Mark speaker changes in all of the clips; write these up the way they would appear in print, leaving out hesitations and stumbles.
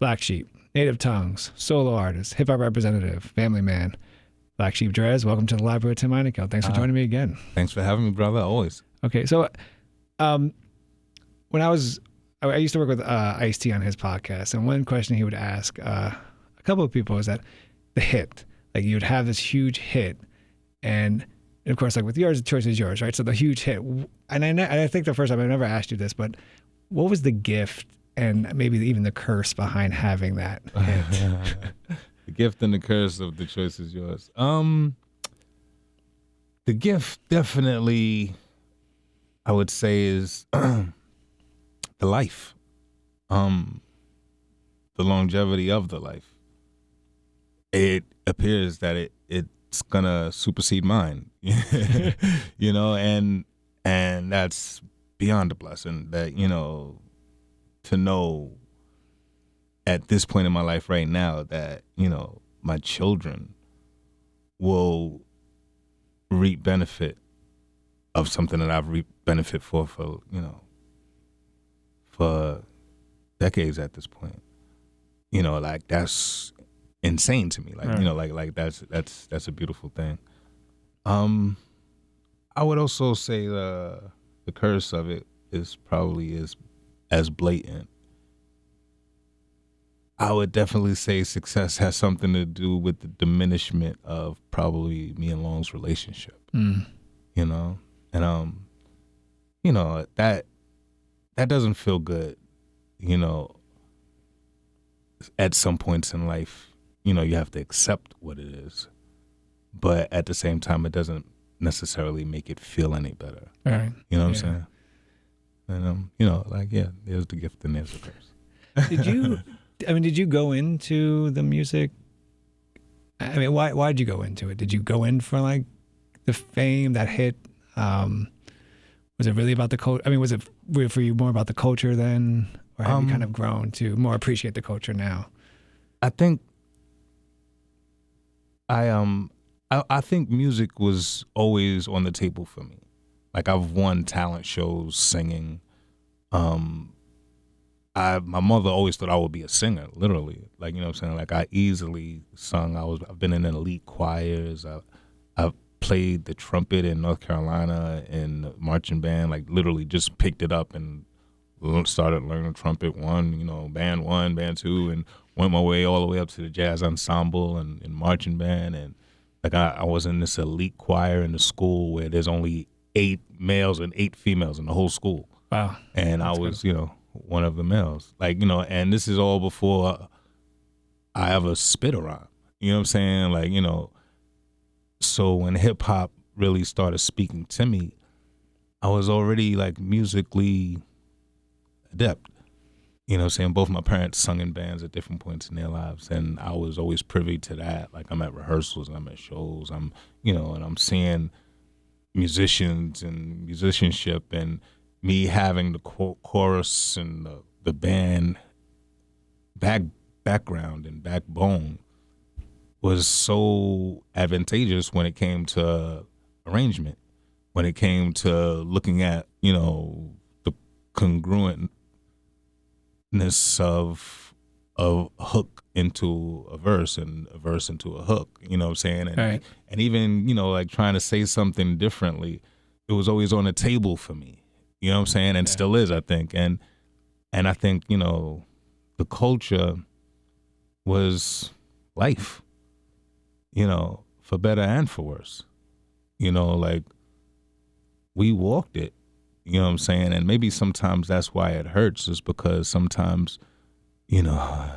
Speaker 1: Black Sheep, Native Tongues, solo artist, hip hop representative, family man. Black Sheep Dres, welcome to the library with Tim Einenkel. Thanks for joining me again.
Speaker 2: Thanks for having me, brother. Always.
Speaker 1: Okay, so when I used to work with Ice-T on his podcast, and one question he would ask a couple of people is that the hit, like you would have this huge hit, and of course, like with yours, the choice is yours, right? So the huge hit, and I think the first time, I've never asked you this, but what was the gift and maybe even the curse behind having that hit?
Speaker 2: The gift and the curse of the choice is yours. The gift definitely, I would say, is the life, the longevity of the life. It appears that it's gonna supersede mine, you know, and that's beyond a blessing. That, you know, to know at this point in my life right now that, you know, my children will reap benefit of something that I've reaped benefit for you know, for decades at this point. You know, like that's insane to me. Like, right. You know, like that's a beautiful thing. I would also say the curse of it is probably as blatant. I would definitely say success has something to do with the diminishment of probably me and Long's relationship. You know, and you know, that doesn't feel good. You know, at some points in life, you know, you have to accept what it is, but at the same time, it doesn't necessarily make it feel any better.
Speaker 1: Right.
Speaker 2: You know what I'm saying? And you know, like, yeah, there's the gift and there's the curse.
Speaker 1: Did you go into the music? I mean, why did you go into it? Did you go in for like the fame, that hit? Was it really about the culture? I mean, was it for you more about the culture then, or have you kind of grown to more appreciate the culture now?
Speaker 2: I think I think music was always on the table for me. Like, I've won talent shows singing. My mother always thought I would be a singer, literally. Like, you know what I'm saying? Like, I easily sung. I've been in elite choirs. I've played the trumpet in North Carolina in the marching band. Like, literally just picked it up and started learning trumpet. Band 1, band 2, and went my way all the way up to the jazz ensemble and marching band. And like, I was in this elite choir in the school where there's only 8 males and 8 females in the whole school.
Speaker 1: Wow.
Speaker 2: And that's I was, cool. You know, one of the males. Like, you know, and this is all before I ever spit a rhyme. You know what I'm saying? Like, you know, so when hip hop really started speaking to me, I was already like musically adept. You know what I'm saying? Both my parents sung in bands at different points in their lives, and I was always privy to that. Like, I'm at rehearsals, I'm at shows, and I'm seeing musicians and musicianship, and me having the chorus and the band background and backbone was so advantageous when it came to arrangement, when it came to looking at, you know, the congruentness of a hook into a verse and a verse into a hook, you know what I'm saying? And,
Speaker 1: right.
Speaker 2: And even, you know, like trying to say something differently, it was always on the table for me. You know what I'm saying? And still is, I think. And I think, you know, the culture was life, you know, for better and for worse. You know, like, we walked it, you know what I'm saying? And maybe sometimes that's why it hurts, is because sometimes, you know,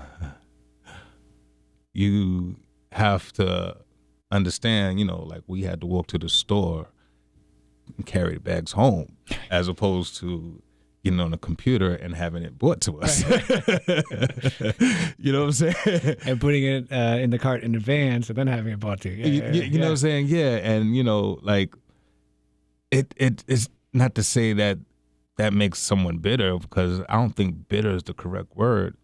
Speaker 2: you have to understand, you know, like, we had to walk to the store and carry the bags home, as opposed to getting on a computer and having it brought to us. You know what I'm saying?
Speaker 1: And putting it in the cart in advance and then having it brought to you.
Speaker 2: You know what I'm saying? Yeah. And, you know, like, it's not to say that makes someone bitter, because I don't think bitter is the correct word.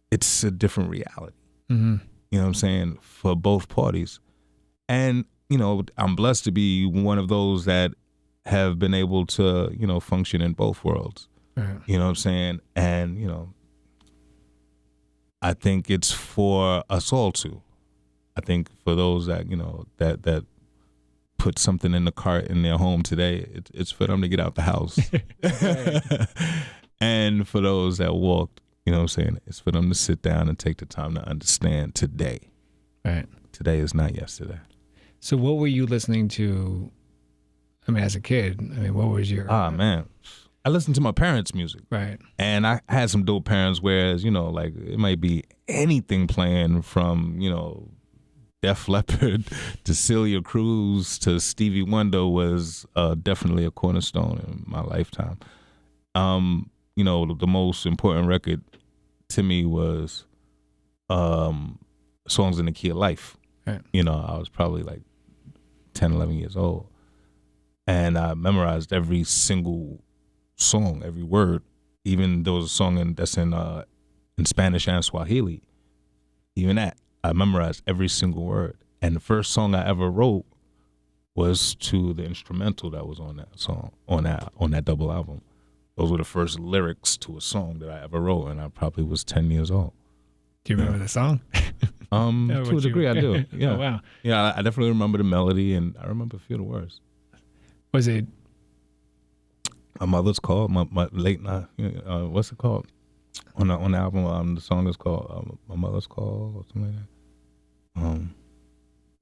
Speaker 2: It's a different reality.
Speaker 1: Mm-hmm.
Speaker 2: You know what I'm saying? For both parties. And, you know, I'm blessed to be one of those that have been able to, you know, function in both worlds.
Speaker 1: Right.
Speaker 2: You know what I'm saying? And, you know, I think it's for us all to. I think for those that, you know, that put something in the cart in their home today, it's for them to get out the house. And for those that walked, you know what I'm saying, it's for them to sit down and take the time to understand today.
Speaker 1: Right.
Speaker 2: Today is not yesterday.
Speaker 1: So what were you listening to, I mean, as a kid? I mean, what was your...
Speaker 2: Man. I listened to my parents' music.
Speaker 1: Right.
Speaker 2: And I had some dope parents, whereas, you know, like it might be anything playing from, you know, Def Leppard to Celia Cruz to Stevie Wonder was definitely a cornerstone in my lifetime. You know, the most important record to me was Songs in the Key of Life.
Speaker 1: Right.
Speaker 2: You know, I was probably like 10, 11 years old. And I memorized every single song, every word, even though it was a song that's in Spanish and Swahili. Even that, I memorized every single word. And the first song I ever wrote was to the instrumental that was on that song, on that double album. Those were the first lyrics to a song that I ever wrote, and I probably was 10 years old.
Speaker 1: Do you remember the song?
Speaker 2: To a degree, I do. Yeah.
Speaker 1: Oh, wow.
Speaker 2: Yeah, I definitely remember the melody, and I remember a few of the words.
Speaker 1: Was it...
Speaker 2: My mother's call, my late night, what's it called? On the album, the song is called My Mother's Call or something like that.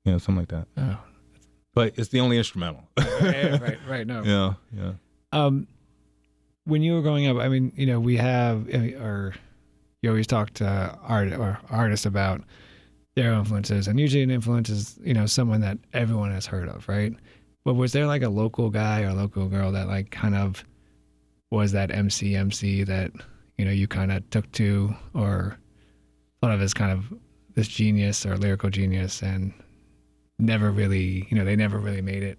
Speaker 2: Yeah, something like that.
Speaker 1: Oh.
Speaker 2: But it's the only instrumental.
Speaker 1: Right. No.
Speaker 2: Yeah.
Speaker 1: When you were growing up, I mean, you know, we have, or you always talk to artists about their influences, and usually an influence is, you know, someone that everyone has heard of, right? But was there like a local guy or local girl that like kind of was that MC that, you know, you kind of took to or thought of as kind of this genius or lyrical genius and never really, you know, they never really made it?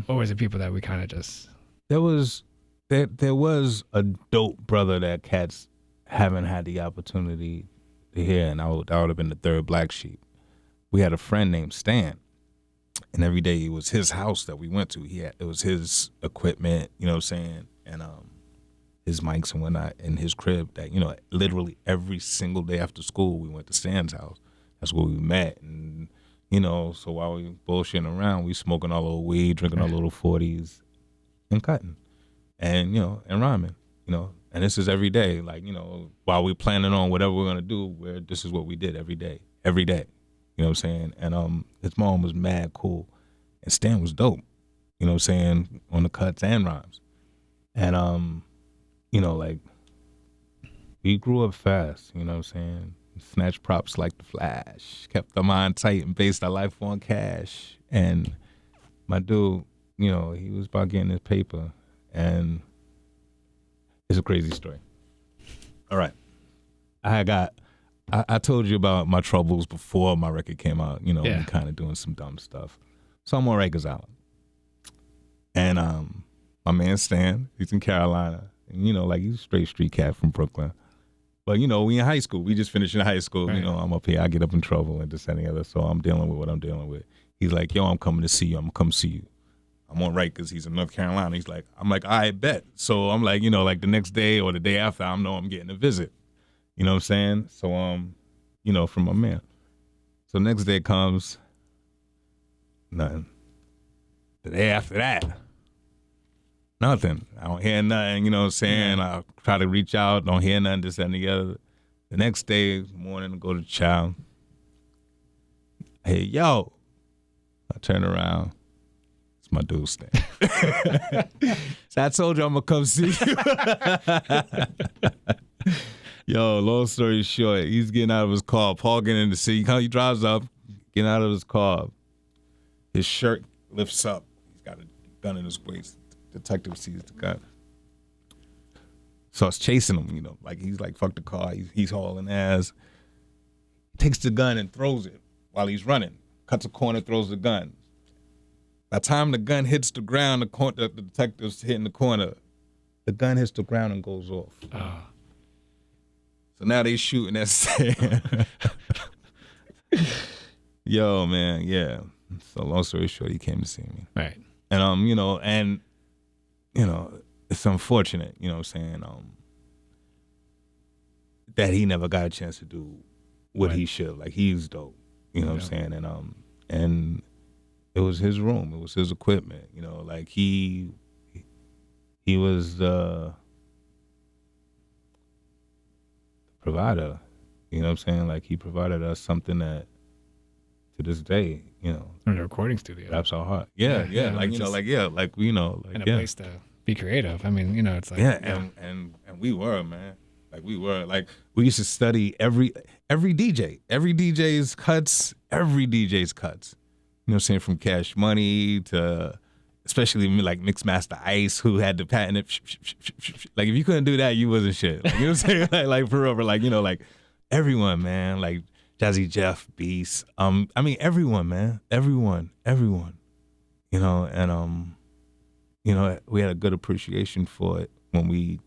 Speaker 1: Or was it people that we kind of just...
Speaker 2: There was a dope brother that cats haven't had the opportunity to hear, and that would have been the third black sheep. We had a friend named Stan, and every day it was his house that we went to. It was his equipment, you know what I'm saying, and his mics and whatnot in his crib. That, you know, literally every single day after school we went to Stan's house. That's where we met, and you know, so while we bullshitting around, we smoking our little weed, drinking our little 40s. And cutting, and you know, and rhyming, you know, and this is every day. Like, you know, while we're planning on whatever we're gonna do, this is what we did every day. You know what I'm saying? And his mom was mad cool, and Stan was dope. You know what I'm saying, on the cuts and rhymes, and you know, like we grew up fast. You know what I'm saying? Snatch props like the Flash, kept our mind tight and based our life on cash. And my dude, you know, he was about getting his paper, and it's a crazy story. All right. I told you about my troubles before my record came out, you know,
Speaker 1: yeah.
Speaker 2: kind of doing some dumb stuff. So I'm on Rikers Island. And my man Stan, he's in Carolina. And, you know, like, he's a straight street cat from Brooklyn. But, you know, we in high school. We just finished in high school. Right. You know, I'm up here. I get up in trouble and this and the other. So I'm dealing with what I'm dealing with. He's like, yo, I'm coming to see you. I'm going to come see you. I'm on Rikers. He's in North Carolina. I'm like, I bet. So I'm like, you know, like the next day or the day after, I know I'm getting a visit. You know what I'm saying? So, you know, from my man. So next day comes, nothing. The day after that, nothing. I don't hear nothing, you know what I'm saying? Yeah. I try to reach out, don't hear nothing, this and the other. The next day, morning, I go to chow. Hey, yo. I turn around. It's my dude, Stan. So I told you I'm going to come see you. Yo, long story short, he's getting out of his car. Paul getting in the seat. He drives up, getting out of his car. His shirt lifts up. He's got a gun in his waist. Detective sees the gun. Starts chasing him, you know. Like, he's like, fuck the car. He's hauling ass. Takes the gun and throws it while he's running. Cuts a corner, throws the gun. By the time the gun hits the ground, the detective's hitting the corner. The gun hits the ground and goes off.
Speaker 1: Oh.
Speaker 2: So now they shooting at Stan. Yo, man, yeah. So long story short, he came to see me.
Speaker 1: Right.
Speaker 2: And you know, it's unfortunate, you know what I'm saying, that he never got a chance to do what he should. Like, he's dope, you know what I'm saying, and it was his room, it was his equipment, you know, like he was the provider, you know what I'm saying, like he provided us something that to this day, you know,
Speaker 1: in a recording studio,
Speaker 2: raps our heart. Yeah, like, you know, like, like, you know, like,
Speaker 1: and a place to be creative. I mean, you know, it's like,
Speaker 2: and we were, man, like, we were, like, we used to study every DJ's cuts, you know what I'm saying, from Cash Money to, especially like Mixmaster Ice, who had the patent. Like, if you couldn't do that, you wasn't shit. Like, you know what I'm saying? like for real, like, you know, like everyone, man, like Jazzy Jeff, Beast. I mean, everyone, man, everyone. You know, and you know, we had a good appreciation for it when we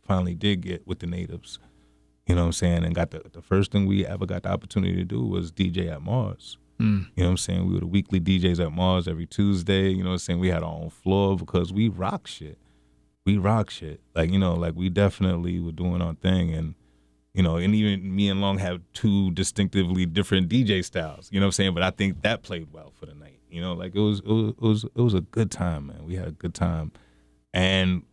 Speaker 2: finally did get with the natives. You know what I'm saying? And got the first thing we ever got the opportunity to do was DJ at Mars. You know what I'm saying? We were the weekly DJs at Mars every Tuesday. You know what I'm saying? We had our own floor because we rock shit. Like, you know, like, we definitely were doing our thing. And, you know, and even me and Long have two distinctively different DJ styles. You know what I'm saying? But I think that played well for the night. You know, like, it was a good time, man. We had a good time. And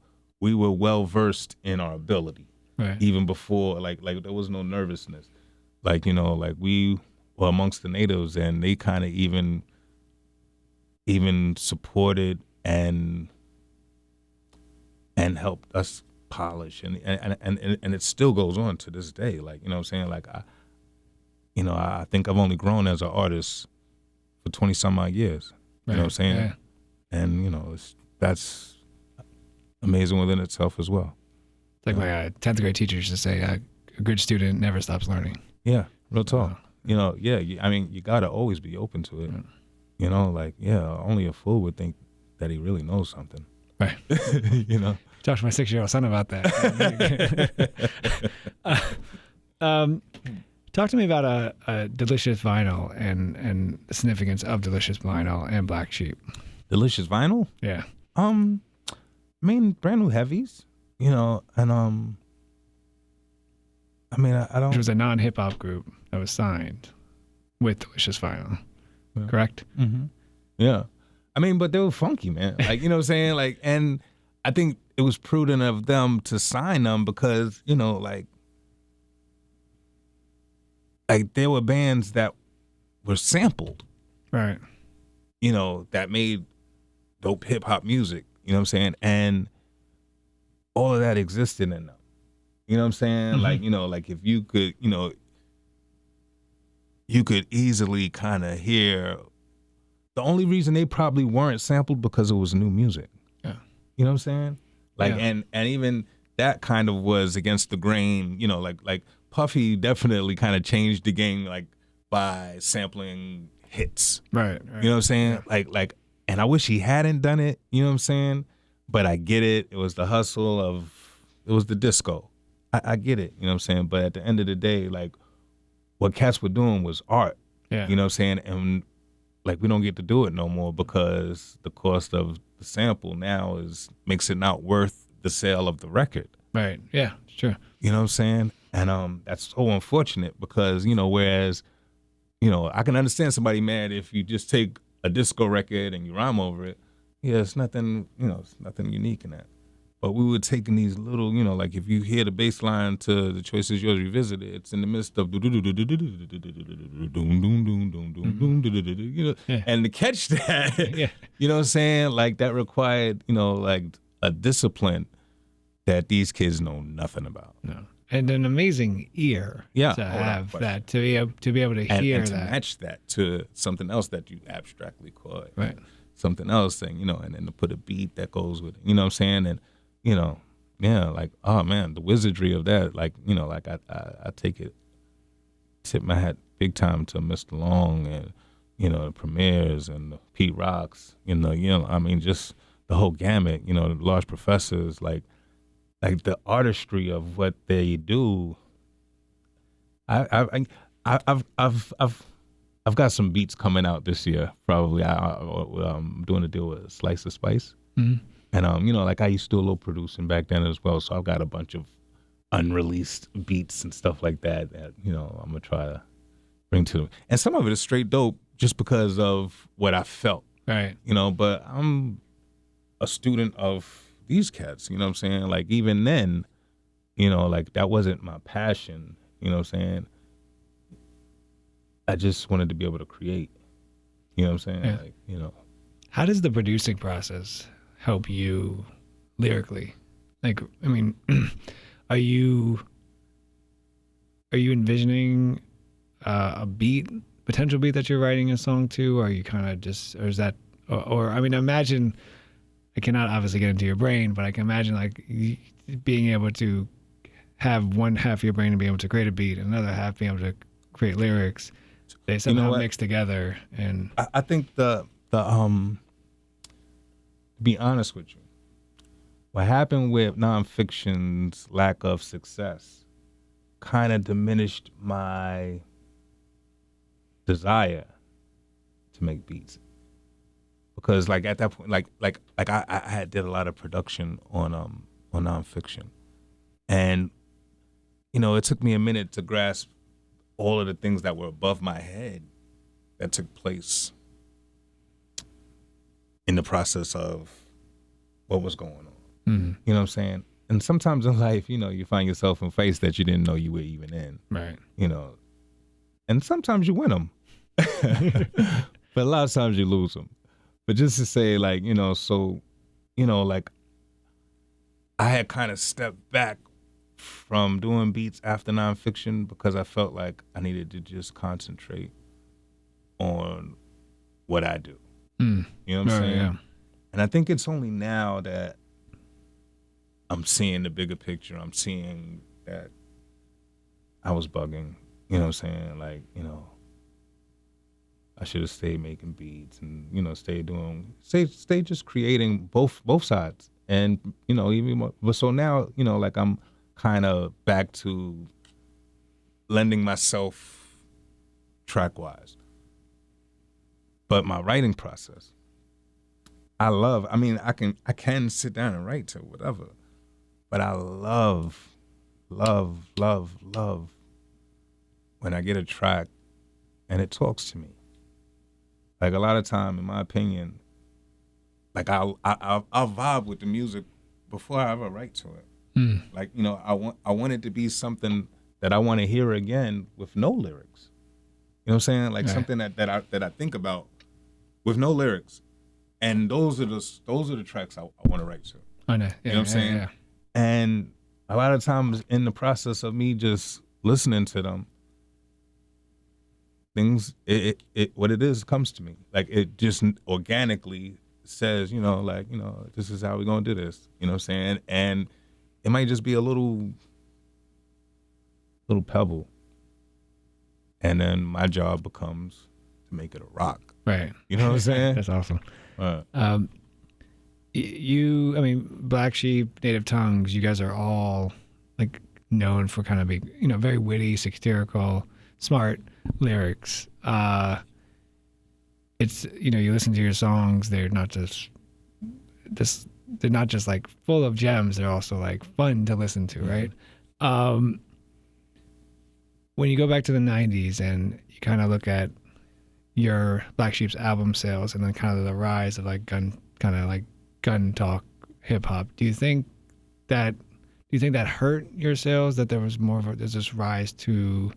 Speaker 2: we were well versed in our ability. Right. Even before, like there was no nervousness. Like, you know, like, we were amongst the natives, and they kind of even supported and helped us polish, and it still goes on to this day. Like, you know what I'm saying? Like, I think I've only grown as an artist for 20 some odd years. You know what I'm saying? Yeah. And, you know, that's amazing within itself as well.
Speaker 1: It's like my 10th grade teacher used to say, a good student never stops learning.
Speaker 2: Yeah, real talk. You know, I mean, you gotta always be open to it. You know, like, only a fool would think that he really knows something. Right. You know?
Speaker 1: Talk to my 6-year-old son about that. Talk to me about a Delicious vinyl and the significance of Delicious vinyl and Black Sheep.
Speaker 2: Delicious vinyl?
Speaker 1: Yeah.
Speaker 2: I mean, brand new heavies, you know, and I mean, I don't.
Speaker 1: It was a non-hip hop group that was signed with Delicious vinyl, correct?
Speaker 2: Mm-hmm. Yeah. I mean, but they were funky, man. Like, you know what I'm saying? Like, and I think it was prudent of them to sign them because, you know, like there were bands that were sampled.
Speaker 1: Right.
Speaker 2: You know, that made dope hip hop music, you know what I'm saying? And all of that existed in them. You know what I'm saying? Mm-hmm. Like, you know, like if you could, you know, you could easily kind of hear the only reason they probably weren't sampled because it was new music. Yeah. You know what I'm saying? Like, and even that kind of was against the grain, you know, like Puffy definitely kind of changed the game, like by sampling hits.
Speaker 1: Right.
Speaker 2: You know what I'm saying? Yeah. Like, and I wish he hadn't done it, you know what I'm saying? But I get it. It was the hustle it was the disco. I get it, you know what I'm saying? But at the end of the day, like, what cats were doing was art. Yeah. You know what I'm saying? And like, we don't get to do it no more because the cost of the sample now makes it not worth the sale of the record.
Speaker 1: Right. Yeah, sure.
Speaker 2: You know what I'm saying? And that's so unfortunate because, you know, whereas, you know, I can understand somebody mad if you just take a disco record and you rhyme over it. Yeah, it's nothing, you know, it's nothing unique in that. But we were taking these little, you know, like if you hear the bass line to The Choice Is Yours Revisited, it's in the midst of, you know, and to catch that, you know what I'm saying? Like that required, you know, like a discipline that these kids know nothing about.
Speaker 1: No. And an amazing ear to have that, to be able to hear
Speaker 2: and to
Speaker 1: that.
Speaker 2: match that to something else that you abstractly caught.
Speaker 1: Right.
Speaker 2: Something else, and, you know, and then to put a beat that goes with it. You know what I'm saying? And, you know, like, oh man, the wizardry of that, like, you know, like I tip my hat big time to Mr. Long and, you know, the Premiers and the Pete Rocks, you know, I mean, just the whole gamut, you know, the Large Professors, like the artistry of what they do. I've got some beats coming out this year. Probably I'm doing a deal with Slice of Spice. Mm-hmm. And like I used to do a little producing back then as well. So I've got a bunch of unreleased beats and stuff like that I'm gonna try to bring to them. And some of it is straight dope just because of what I felt.
Speaker 1: Right.
Speaker 2: But I'm a student of these cats, you know what I'm saying? Like even then, like that wasn't my passion, you know what I'm saying? I just wanted to be able to create. You know what I'm saying?
Speaker 1: Yeah.
Speaker 2: Like,
Speaker 1: How does the producing process help you lyrically? Like, I mean, are you envisioning a potential beat that you're writing a song to, or are you kind of just, or is that, or I mean, imagine, I cannot obviously get into your brain, but I can imagine like being able to have one half of your brain and be able to create a beat, and another half being able to create lyrics. They somehow mix together, and
Speaker 2: I think to be honest with you, what happened with nonfiction's lack of success kind of diminished my desire to make beats, because like at that point, like I had did a lot of production on nonfiction, and it took me a minute to grasp all of the things that were above my head that took place in the process of what was going on.
Speaker 1: mm-hmm.
Speaker 2: You know what I'm saying? And sometimes in life, you find yourself in fights that you didn't know you were even in.
Speaker 1: Right.
Speaker 2: And sometimes you win them. But a lot of times you lose them. But just to say, like, like I had kind of stepped back from doing beats after nonfiction because I felt like I needed to just concentrate on what I do. You know what I'm saying?
Speaker 1: Yeah.
Speaker 2: And I think it's only now that I'm seeing the bigger picture. I'm seeing that I was bugging. You know what I'm saying? Like, I should have stayed making beats and, stay just creating both sides. And, even more, but so now, like I'm kind of back to lending myself track-wise. But my writing process, I can sit down and write to whatever, but I love when I get a track and it talks to me. Like a lot of time, in my opinion, like I'll vibe with the music before I ever write to it. Like, I want it to be something that I want to hear again with no lyrics. You know what I'm saying? Like something that I think about with no lyrics. And those are the tracks I want to write to.
Speaker 1: I know. Yeah,
Speaker 2: you know what I'm saying?
Speaker 1: Yeah.
Speaker 2: And a lot of times in the process of me just listening to them, things what it is comes to me. Like it just organically says, this is how we're gonna do this. You know what I'm saying? And it might just be a little pebble. And then my job becomes to make it a rock.
Speaker 1: Right.
Speaker 2: You know what I'm saying?
Speaker 1: That's awesome.
Speaker 2: Right.
Speaker 1: Black Sheep, Native Tongues, you guys are all like known for kind of being, very witty, satirical, smart lyrics. It's, you listen to your songs, they're not just like full of gems, they're also like fun to listen to, right? When you go back to the 90s and you kind of look at your Black Sheep's album sales and then kind of the rise of like gun talk hip hop, do you think that hurt your sales, that there was there's this rise to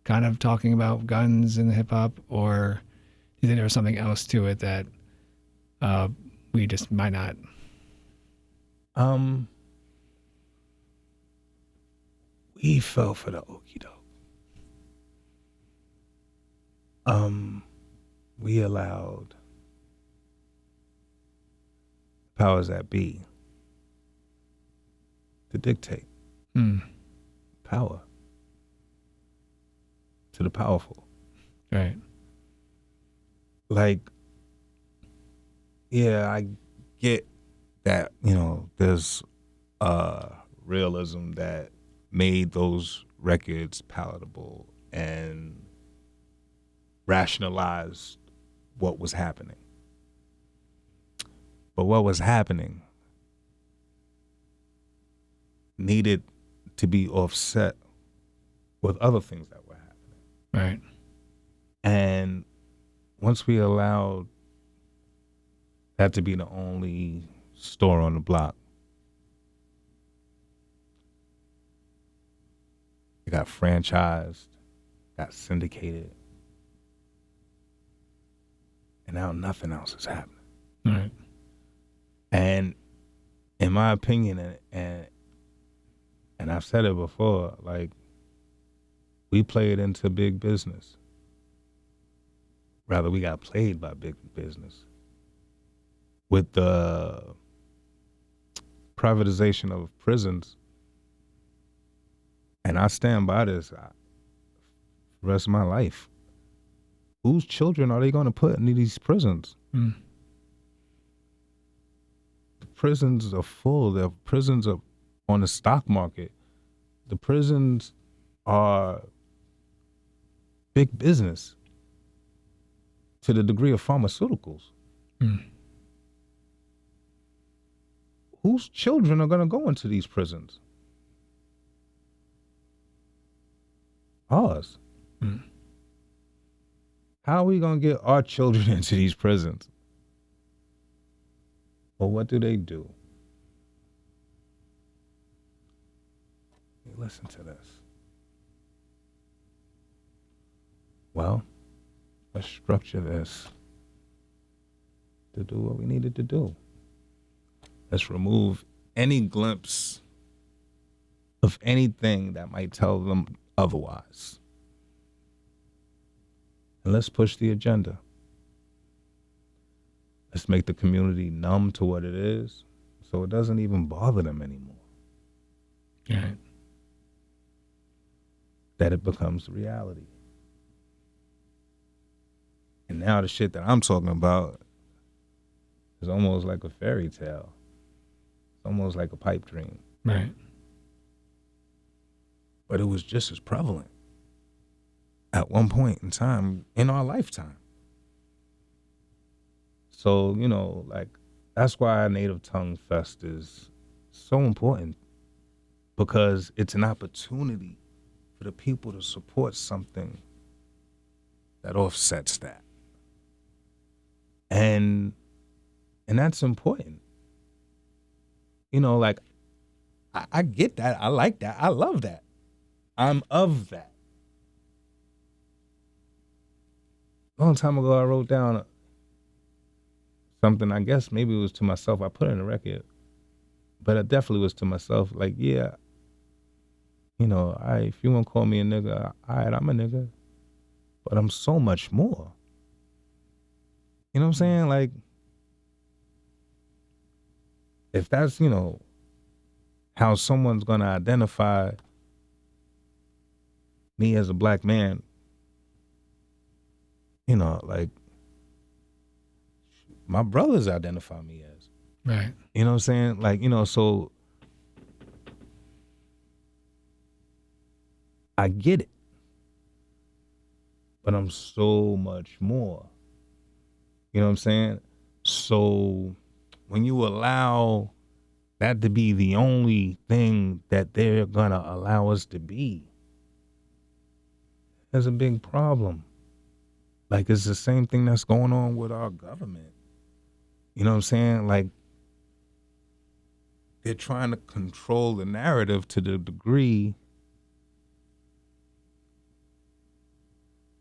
Speaker 1: kind of talking about guns in hip hop, or do you think there was something else to it that we just might not?
Speaker 2: We fell for the okie doke. We allowed powers that be to dictate power to the powerful.
Speaker 1: Right.
Speaker 2: Like, yeah, I get that, there's realism that made those records palatable and rationalized what was happening. But what was happening needed to be offset with other things that were happening.
Speaker 1: Right.
Speaker 2: And once we allowed that to be the only store on the block, it got franchised, got syndicated, and now nothing else is happening.
Speaker 1: Right.
Speaker 2: And in my opinion, and I've said it before, like, we played into big business. Rather, we got played by big business. With the privatization of prisons, and I stand by this for the rest of my life. Whose children are they going to put in these prisons?
Speaker 1: Mm.
Speaker 2: The prisons are full. The prisons are on the stock market. The prisons are big business to the degree of pharmaceuticals.
Speaker 1: Mm.
Speaker 2: Whose children are going to go into these prisons? Ours.
Speaker 1: Mm.
Speaker 2: How are we going to get our children into these prisons? Well, what do? Listen to this. Well, let's structure this to do what we needed to do. Let's remove any glimpse of anything that might tell them otherwise. And let's push the agenda. Let's make the community numb to what it is so it doesn't even bother them anymore.
Speaker 1: Right.
Speaker 2: That it becomes reality. And now the shit that I'm talking about is almost like a fairy tale. It's almost like a pipe dream.
Speaker 1: Right.
Speaker 2: But it was just as prevalent at one point in time in our lifetime. So, you know, like, that's why Native Tongue Fest is so important, because it's an opportunity for the people to support something that offsets that. And that's important. You know, like, I get that. I like that. I love that. I'm of that. A long time ago, I wrote down something, I guess maybe it was to myself. I put it in a record, but it definitely was to myself. Like, yeah, you know, if you want to call me a nigga, all right, I'm a nigga, but I'm so much more. You know what I'm saying? Like, if that's, you know, how someone's going to identify me as a black man, you know, like, my brothers identify me as.
Speaker 1: Right.
Speaker 2: You know what I'm saying? Like, you know, so I get it. But I'm so much more. You know what I'm saying? So when you allow that to be the only thing that they're going to allow us to be, there's a big problem. Like, it's the same thing that's going on with our government. You know what I'm saying? Like, they're trying to control the narrative to the degree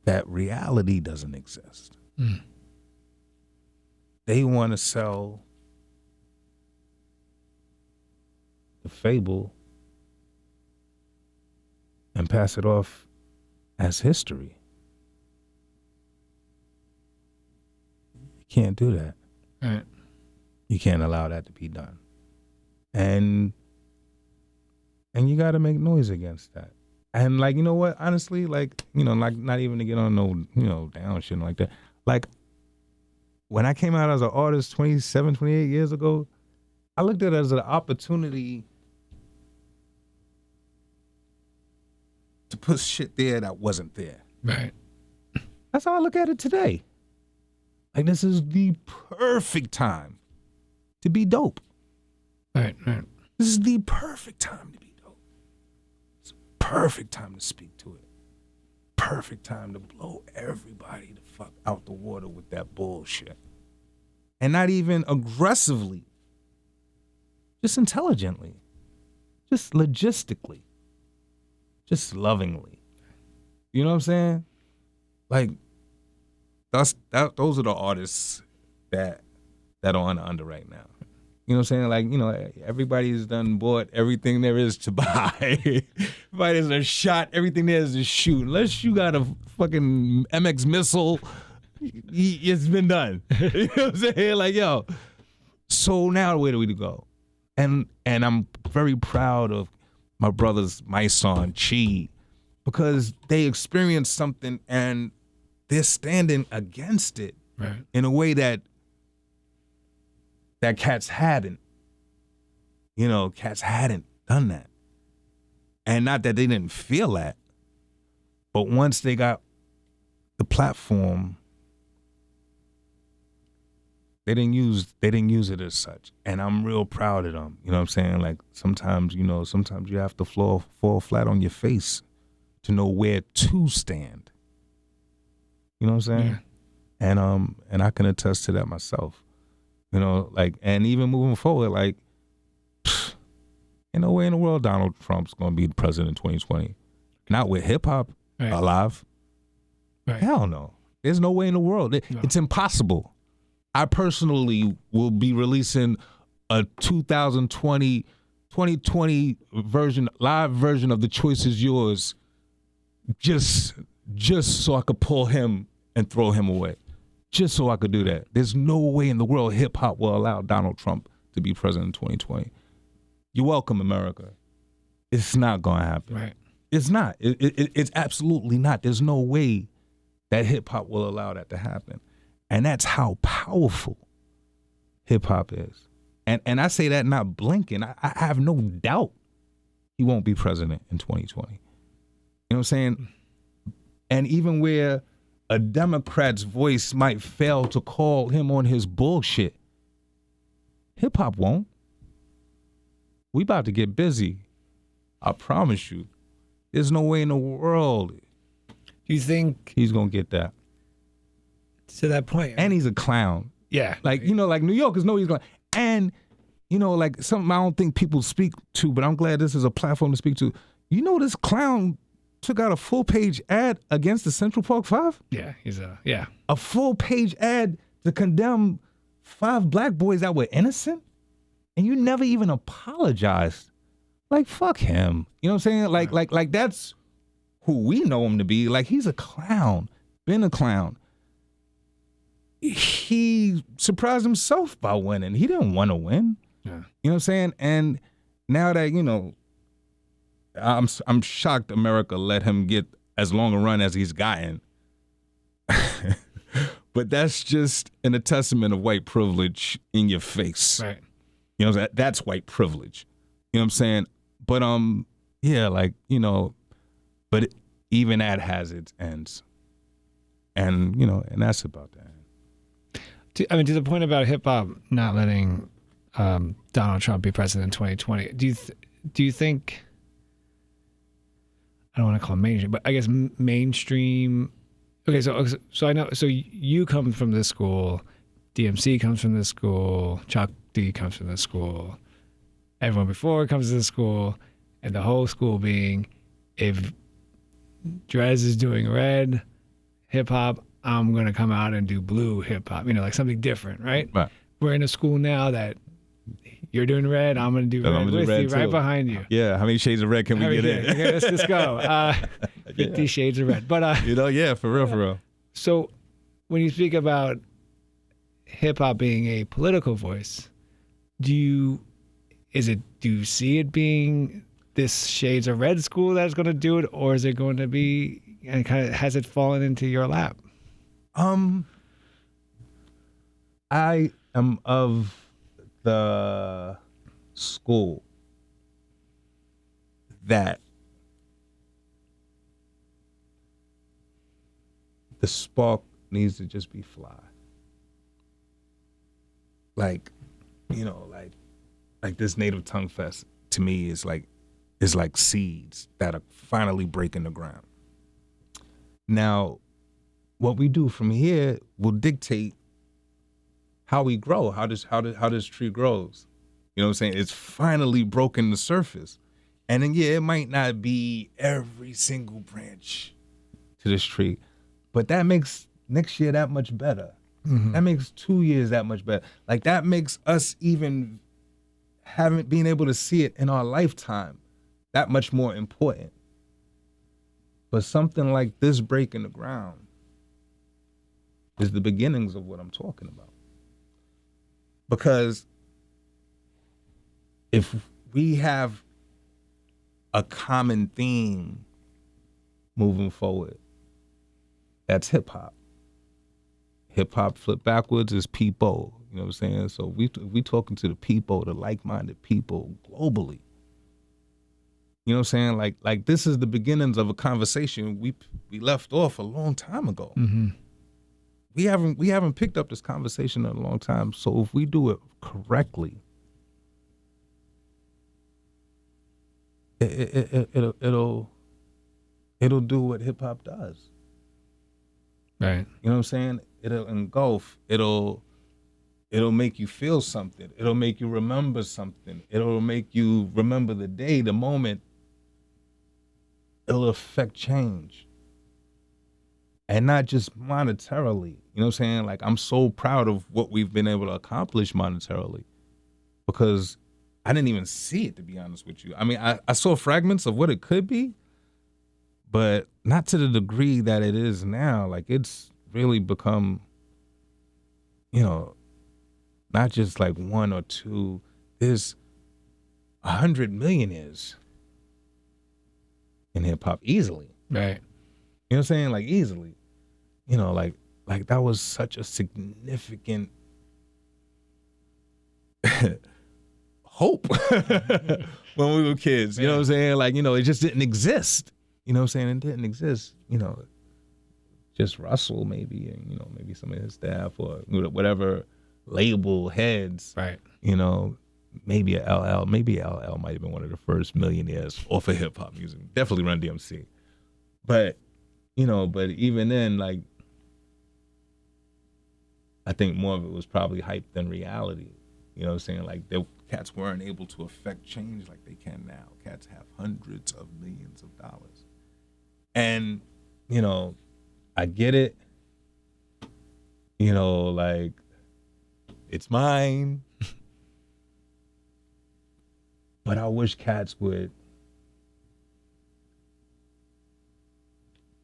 Speaker 2: that reality doesn't exist.
Speaker 1: Mm.
Speaker 2: They want to sell the fable and pass it off as history. You can't do that.
Speaker 1: Right.
Speaker 2: You can't allow that to be done. And you got to make noise against that. And, like, you know what? Honestly, like, you know, like, not even to get on no, you know, down shit like that. Like, when I came out as an artist 27, 28 years ago, I looked at it as an opportunity to put shit there that wasn't there.
Speaker 1: Right.
Speaker 2: That's how I look at it today. Like, this is the perfect time to be dope.
Speaker 1: Right. Right.
Speaker 2: This is the perfect time to be dope. perfect time to speak to it. Perfect time to blow everybody the fuck out the water with that bullshit. And not even aggressively. Just intelligently. Just logistically. Just lovingly. You know what I'm saying? Like, those are the artists that are on the under right now. You know what I'm saying? Like, you know, everybody's done bought everything there is to buy. Everybody's done shot everything there is to shoot. Unless you got a fucking MX missile, it's been done. You know what I'm saying? Like, yo. So now where do we go? And I'm very proud of my brothers, Myson, Chi, because they experienced something and they're standing against it in a way that cats hadn't. You know, cats hadn't done that. And not that they didn't feel that, but once they got the platform, they didn't use it as such. And I'm real proud of them. You know what I'm saying? Like sometimes you have to fall flat on your face to know where to stand. You know what I'm saying? Yeah. And I can attest to that myself. You know, like, and even moving forward, like, ain't no way in the world Donald Trump's gonna be the president in 2020. Not with hip hop alive. Right. Hell no. There's no way in the world. It's impossible. I personally will be releasing a 2020 live version of The Choice Is Yours just so I could pull him and throw him away. Just so I could do that. There's no way in the world hip-hop will allow Donald Trump to be president in 2020. You're welcome, America. It's not going to happen. Right. It's not. It's absolutely not. There's no way that hip-hop will allow that to happen. And that's how powerful hip-hop is. And I say that not blinking. I have no doubt he won't be president in 2020. You know what I'm saying? And even where a Democrat's voice might fail to call him on his bullshit, hip-hop won't. We about to get busy. I promise you. There's no way in the world.
Speaker 1: Do you think
Speaker 2: he's going to get that?
Speaker 1: To that point.
Speaker 2: And he's a clown.
Speaker 1: Yeah.
Speaker 2: Like, you know, like New Yorkers know he's going to. And, you know, like something I don't think people speak to, but I'm glad this is a platform to speak to. You know, this clown took out a full-page ad against the Central Park Five?
Speaker 1: Yeah,
Speaker 2: a full-page ad to condemn 5 black boys that were innocent? And you never even apologized. Like, fuck him. You know what I'm saying? Like that's who we know him to be. Like, he's a clown. Been a clown. He surprised himself by winning. He didn't want to win. Yeah. You know what I'm saying? And now that, you know, I'm shocked America let him get as long a run as he's gotten. But that's just a testament of white privilege in your face.
Speaker 1: Right.
Speaker 2: You know, that's white privilege. You know what I'm saying? But yeah, like, you know, but even that has its ends. And, you know, and that's about that.
Speaker 1: To the point about hip hop not letting Donald Trump be president in 2020, do you think, I don't want to call it mainstream, but I guess mainstream. Okay, so I know. So you come from this school, DMC comes from this school, Chuck D comes from this school, everyone before comes to this school, and the whole school being, if Dres is doing red hip hop, I'm gonna come out and do blue hip hop. You know, like something different, right? Right. We're in a school now that you're doing red, I'm gonna do red with you, right behind you.
Speaker 2: Yeah. How many shades of red can we get in?
Speaker 1: Okay, let's just go. 50 shades of red. But
Speaker 2: you know, yeah, for real.
Speaker 1: So when you speak about hip hop being a political voice, do you see it being this shades of red school that's gonna do it, or is it going to be, and kind of has it fallen into your lap?
Speaker 2: I am of the school that the spark needs to just be fly. Like, you know, like this Native Tongue Fest to me is like, is like seeds that are finally breaking the ground. Now, what we do from here will dictate how we grow, how this tree grows. You know what I'm saying? It's finally broken the surface. And then, yeah, it might not be every single branch to this tree, but that makes next year that much better.
Speaker 1: Mm-hmm.
Speaker 2: That makes 2 years that much better. Like, that makes us even being able to see it in our lifetime that much more important. But something like this breaking the ground is the beginnings of what I'm talking about. Because if we have a common theme moving forward, that's hip hop. Hip hop flipped backwards is people. You know what I'm saying? So we talking to the people, the like-minded people globally. You know what I'm saying? Like this is the beginnings of a conversation we left off a long time ago.
Speaker 1: Mm-hmm.
Speaker 2: We haven't picked up this conversation in a long time. So if we do it correctly, it'll do what hip hop does.
Speaker 1: Right.
Speaker 2: You know what I'm saying? It'll engulf. It'll make you feel something. It'll make you remember something. It'll make you remember the day, the moment. It'll affect change. And not just monetarily. You know what I'm saying? Like, I'm so proud of what we've been able to accomplish monetarily, because I didn't even see it, to be honest with you. I mean, I saw fragments of what it could be, but not to the degree that it is now. Like, it's really become, you know, not just like one or two. There's 100 millionaires in hip hop easily.
Speaker 1: Right.
Speaker 2: You know what I'm saying? Like, easily. You know, like that was such a significant hope when we were kids. You know what I'm saying? Like, you know, it just didn't exist. You know what I'm saying? It didn't exist. You know, just Russell maybe, and, you know, maybe some of his staff or whatever label heads.
Speaker 1: Right.
Speaker 2: You know, maybe a LL. Maybe LL might have been one of the first millionaires off of hip hop music. Definitely Run DMC. But, you know, but even then, like, I think more of it was probably hype than reality. You know what I'm saying? Like, cats weren't able to affect change like they can now. Cats have hundreds of millions of dollars. And, you know, I get it. You know, like, it's mine. But I wish cats would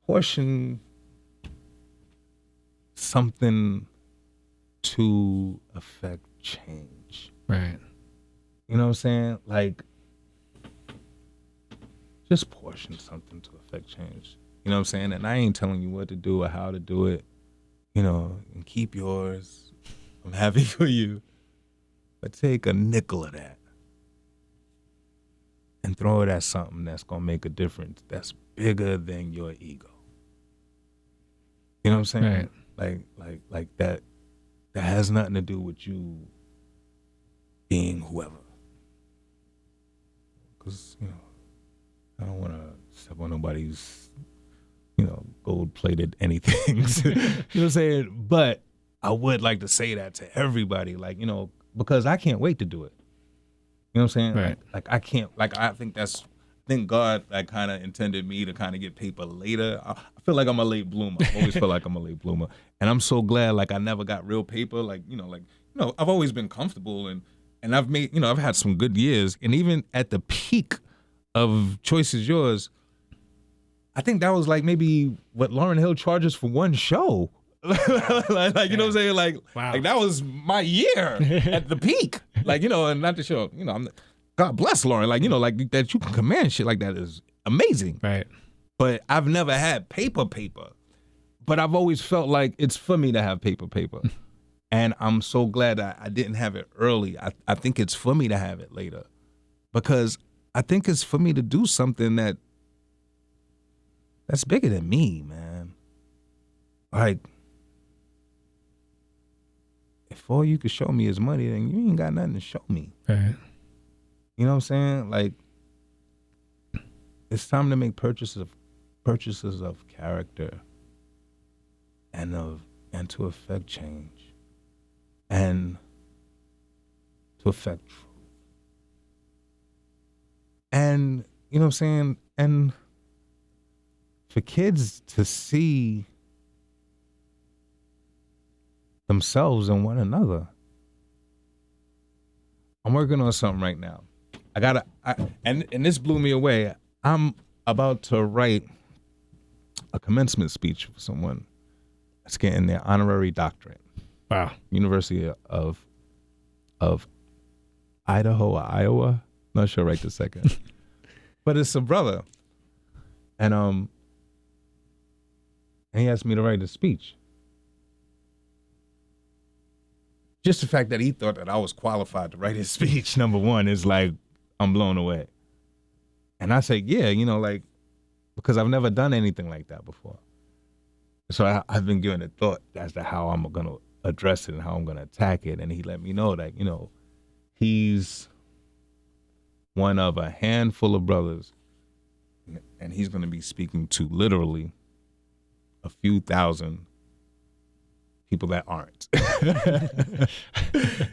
Speaker 2: portion something to affect change.
Speaker 1: Right.
Speaker 2: You know what I'm saying? Like, just portion something to affect change. You know what I'm saying? And I ain't telling you what to do or how to do it. You know, and keep yours. I'm happy for you. But take a nickel of that and throw it at something that's going to make a difference that's bigger than your ego. You know what I'm saying?
Speaker 1: Right.
Speaker 2: Like that has nothing to do with you being whoever. Because, you know, I don't want to step on nobody's, you know, gold-plated anythings. You know what I'm saying? But I would like to say that to everybody, like, you know, because I can't wait to do it. You know what I'm saying?
Speaker 1: Right.
Speaker 2: Like I can't, like, I think God, like, kind of intended me to kind of get paper later. I feel like I'm a late bloomer. I always feel like I'm a late bloomer. And I'm so glad, like, I never got real paper. Like, I've always been comfortable and I've made, you know, I've had some good years. And even at the peak of Choice Is Yours, I think that was like maybe what Lauryn Hill charges for one show. like, you know what I'm saying? Like,
Speaker 1: wow.
Speaker 2: Like, that was my year at the peak. Like, you know, and not to show, you know, God bless Lauren. Like, you know, like, that you can command shit like that is amazing.
Speaker 1: Right.
Speaker 2: But I've never had paper. But I've always felt like it's for me to have paper. And I'm so glad I didn't have it early. I think it's for me to have it later. Because I think it's for me to do something that's bigger than me, man. Like, if all you could show me is money, then you ain't got nothing to show me.
Speaker 1: Right.
Speaker 2: You know what I'm saying? Like, it's time to make purchases of character and to affect change and to affect truth. And you know what I'm saying? And for kids to see themselves in one another. I'm working on something right now. And this blew me away. I'm about to write a commencement speech for someone that's getting their honorary doctorate.
Speaker 1: Wow.
Speaker 2: University of Idaho or Iowa. Not sure right this second. But it's a brother. And he asked me to write a speech. Just the fact that he thought that I was qualified to write his speech, number one, is like, I'm blown away. And I said, yeah, you know, like, because I've never done anything like that before. So I've been giving it thought as to how I'm going to address it and how I'm going to attack it. And he let me know that, you know, he's one of a handful of brothers, and he's going to be speaking to literally a few thousand people that aren't.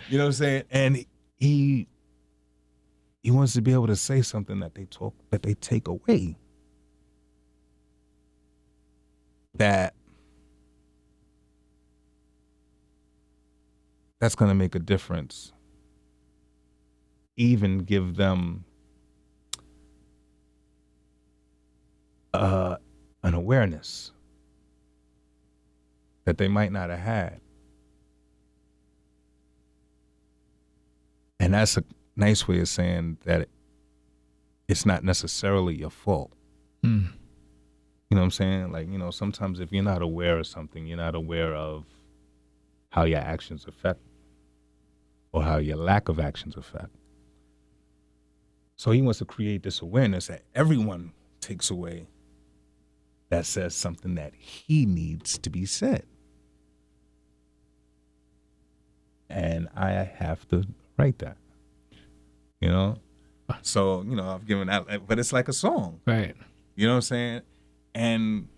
Speaker 2: You know what I'm saying? And he wants to be able to say something that they take away. That's going to make a difference. Even give them an awareness that they might not have had. And that's a nice way of saying that it's not necessarily your fault.
Speaker 1: Mm.
Speaker 2: You know what I'm saying? Like, you know, sometimes if you're not aware of something, you're not aware of how your actions affect or how your lack of actions affect. So he wants to create this awareness that everyone takes away that says something that he needs to be said. And I have to write that, you know? So, you know, I've given that, but it's like a song.
Speaker 1: Right.
Speaker 2: You know what I'm saying? And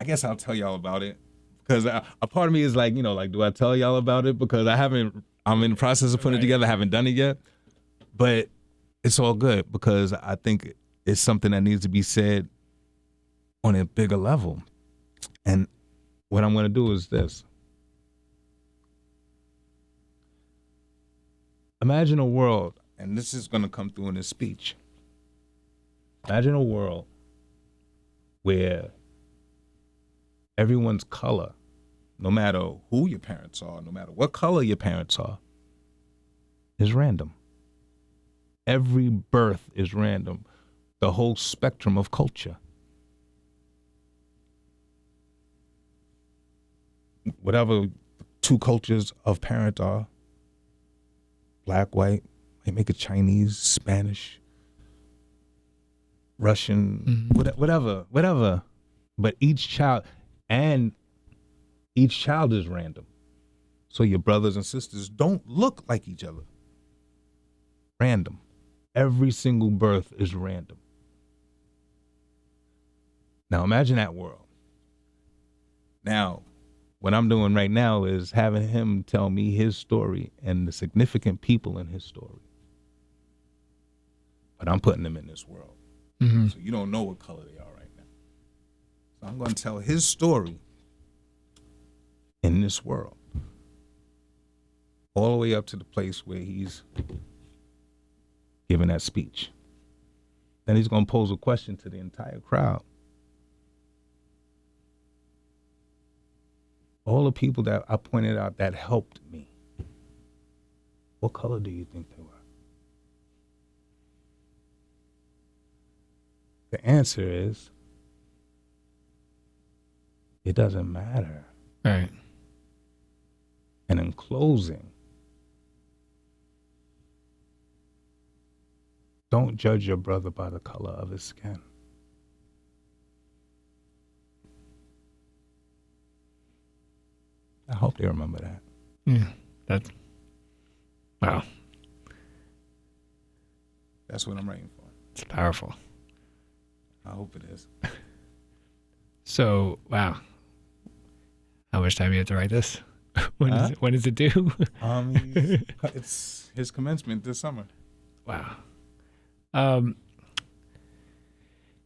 Speaker 2: I guess I'll tell y'all about it, because a part of me is like, you know, like, do I tell y'all about it? Because I'm in the process of putting it together. I haven't done it yet, but it's all good because I think it's something that needs to be said on a bigger level. And what I'm going to do is this. Imagine a world, and this is going to come through in this speech. Imagine a world where everyone's color, no matter who your parents are, no matter what color your parents are, is random. Every birth is random. The whole spectrum of culture. Whatever two cultures of parent are, black, white, might make it Chinese, Spanish, Russian, whatever. But each child is random. So your brothers and sisters don't look like each other. Random. Every single birth is random. Now imagine that world. Now, what I'm doing right now is having him tell me his story and the significant people in his story. But I'm putting them in this world. Mm-hmm. So you don't know what color they are right now. So I'm going to tell his story in this world. All the way up to the place where he's giving that speech. Then he's going to pose a question to the entire crowd. All the people that I pointed out that helped me, what color do you think they were? The answer is, it doesn't matter.
Speaker 1: Right.
Speaker 2: And in closing, don't judge your brother by the color of his skin. I hope they remember that.
Speaker 1: Wow.
Speaker 2: That's what I'm writing for.
Speaker 1: It's powerful.
Speaker 2: I hope it is.
Speaker 1: So, wow. How much time you have to write this? When is it due?
Speaker 2: It's his commencement this summer.
Speaker 1: Wow.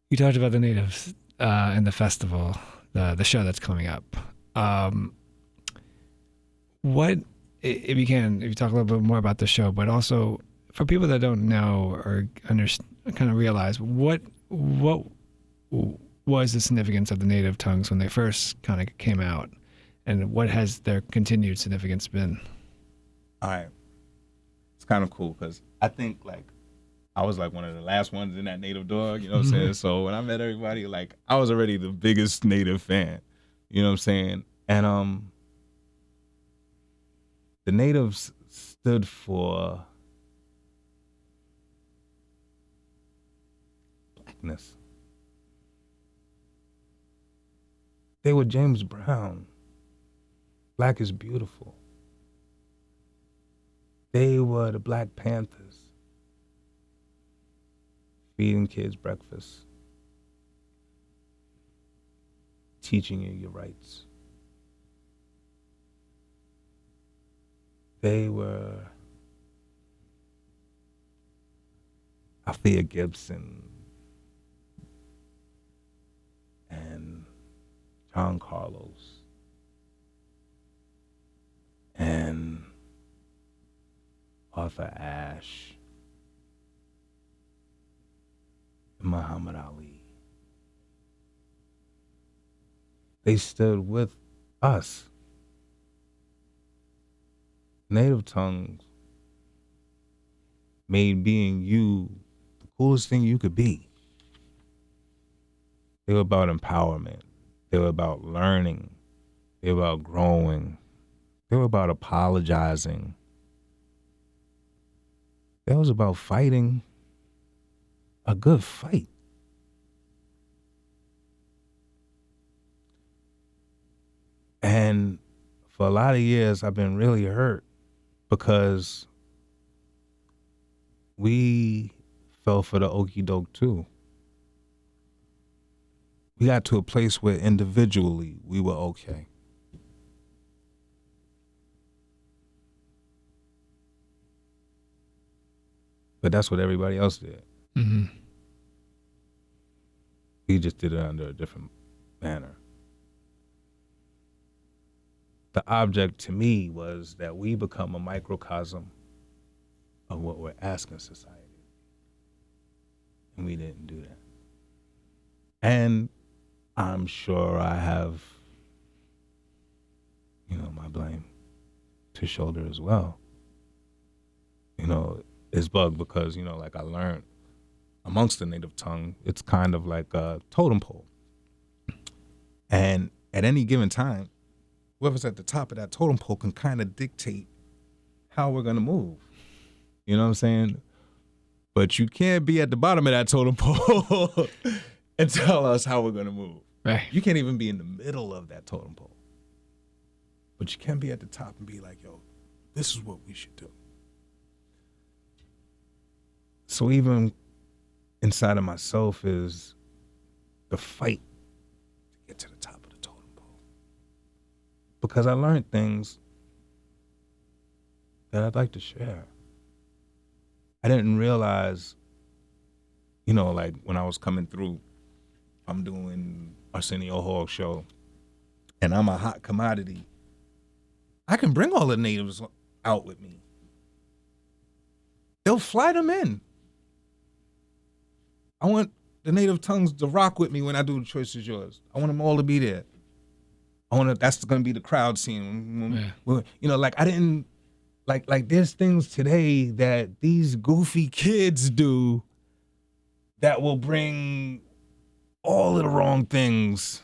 Speaker 1: You talked about the natives and the festival, the show that's coming up. What, if you talk a little bit more about the show, but also for people that don't know or kind of realize what was the significance of the native tongues when they first kind of came out, and what has their continued significance been?
Speaker 2: All right. It's kind of cool because I think like I was like one of the last ones in that Native Dawg, you know what I'm saying? So when I met everybody, like I was already the biggest Native fan, you know what I'm saying? And the Natives stood for blackness. They were James Brown. Black is beautiful. They were the Black Panthers. Feeding kids breakfast. Teaching you your rights. They were Althea Gibson and John Carlos and Arthur Ashe and Muhammad Ali. They stood with us. Native tongues made being you the coolest thing you could be. They were about empowerment. They were about learning. They were about growing. They were about apologizing. That was about fighting a good fight. And for a lot of years, I've been really hurt because we fell for the okie doke too. We got to a place where individually we were okay. But that's what everybody else did.
Speaker 1: Mm-hmm.
Speaker 2: We just did it under a different manner. The object to me was that we become a microcosm of what we're asking society. And we didn't do that. And I'm sure I have, my blame to shoulder as well. It's bugged because, like I learned amongst the native tongue, it's kind of like a totem pole. And at any given time, whoever's at the top of that totem pole can kind of dictate how we're going to move. You know what I'm saying? But you can't be at the bottom of that totem pole and tell us how we're going to move.
Speaker 1: Right.
Speaker 2: You can't even be in the middle of that totem pole. But you can be at the top and be like, yo, this is what we should do. So even inside of myself is the fight to get to the top of the totem pole. Because I learned things that I'd like to share. I didn't realize, like when I was coming through, I'm doing Arsenio Hall show, and I'm a hot commodity. I can bring all the natives out with me. They'll fly them in. I want the native tongues to rock with me when I do The Choice Is Yours. I want them all to be there. That's going to be the crowd scene.
Speaker 1: Yeah.
Speaker 2: Like I didn't, like there's things today that these goofy kids do that will bring all of the wrong things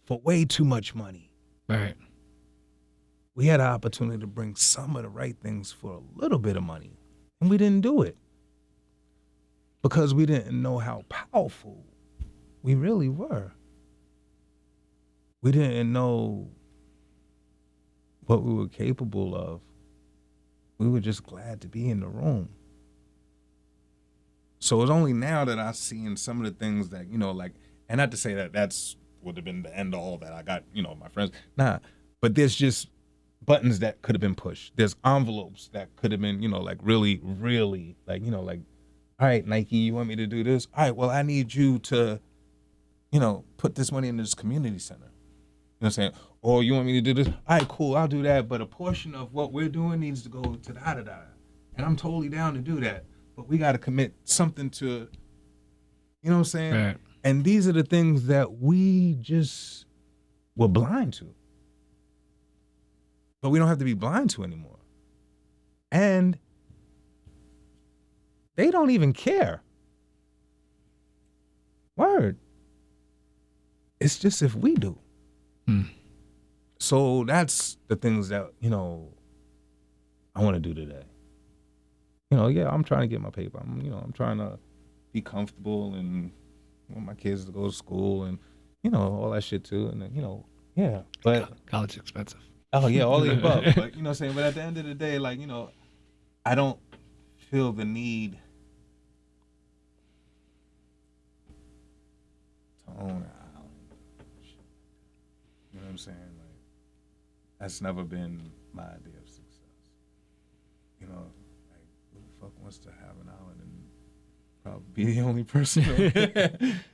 Speaker 2: for way too much money.
Speaker 1: Right.
Speaker 2: We had an opportunity to bring some of the right things for a little bit of money, and we didn't do it because we didn't know how powerful we really were. We didn't know what we were capable of. We were just glad to be in the room. So it's only now that I see in some of the things that, like, and not to say that that's would have been the end all that I got, my friends. Nah, but there's just buttons that could have been pushed. There's envelopes that could have been, like really, really, like, like, all right, Nike, you want me to do this? All right, well, I need you to, put this money into this community center. You know what I'm saying? Or you want me to do this? All right, cool, I'll do that. But a portion of what we're doing needs to go to da-da-da. And I'm totally down to do that. But we got to commit something to, you know what I'm saying?
Speaker 1: Right.
Speaker 2: And these are the things that we just were blind to. But we don't have to be blind to anymore. And they don't even care. Word. It's just if we do. So that's the things that, I want to do today. Yeah, I'm trying to get my paper. I'm trying to be comfortable and want my kids to go to school and, all that shit too. And, yeah. But
Speaker 1: College is expensive.
Speaker 2: oh, yeah, all the above. But, you know what I'm saying? But at the end of the day, like, I don't feel the need to own an island. You know what I'm saying? Like, that's never been my idea of success. Like, who the fuck wants to have an island and probably be the only person?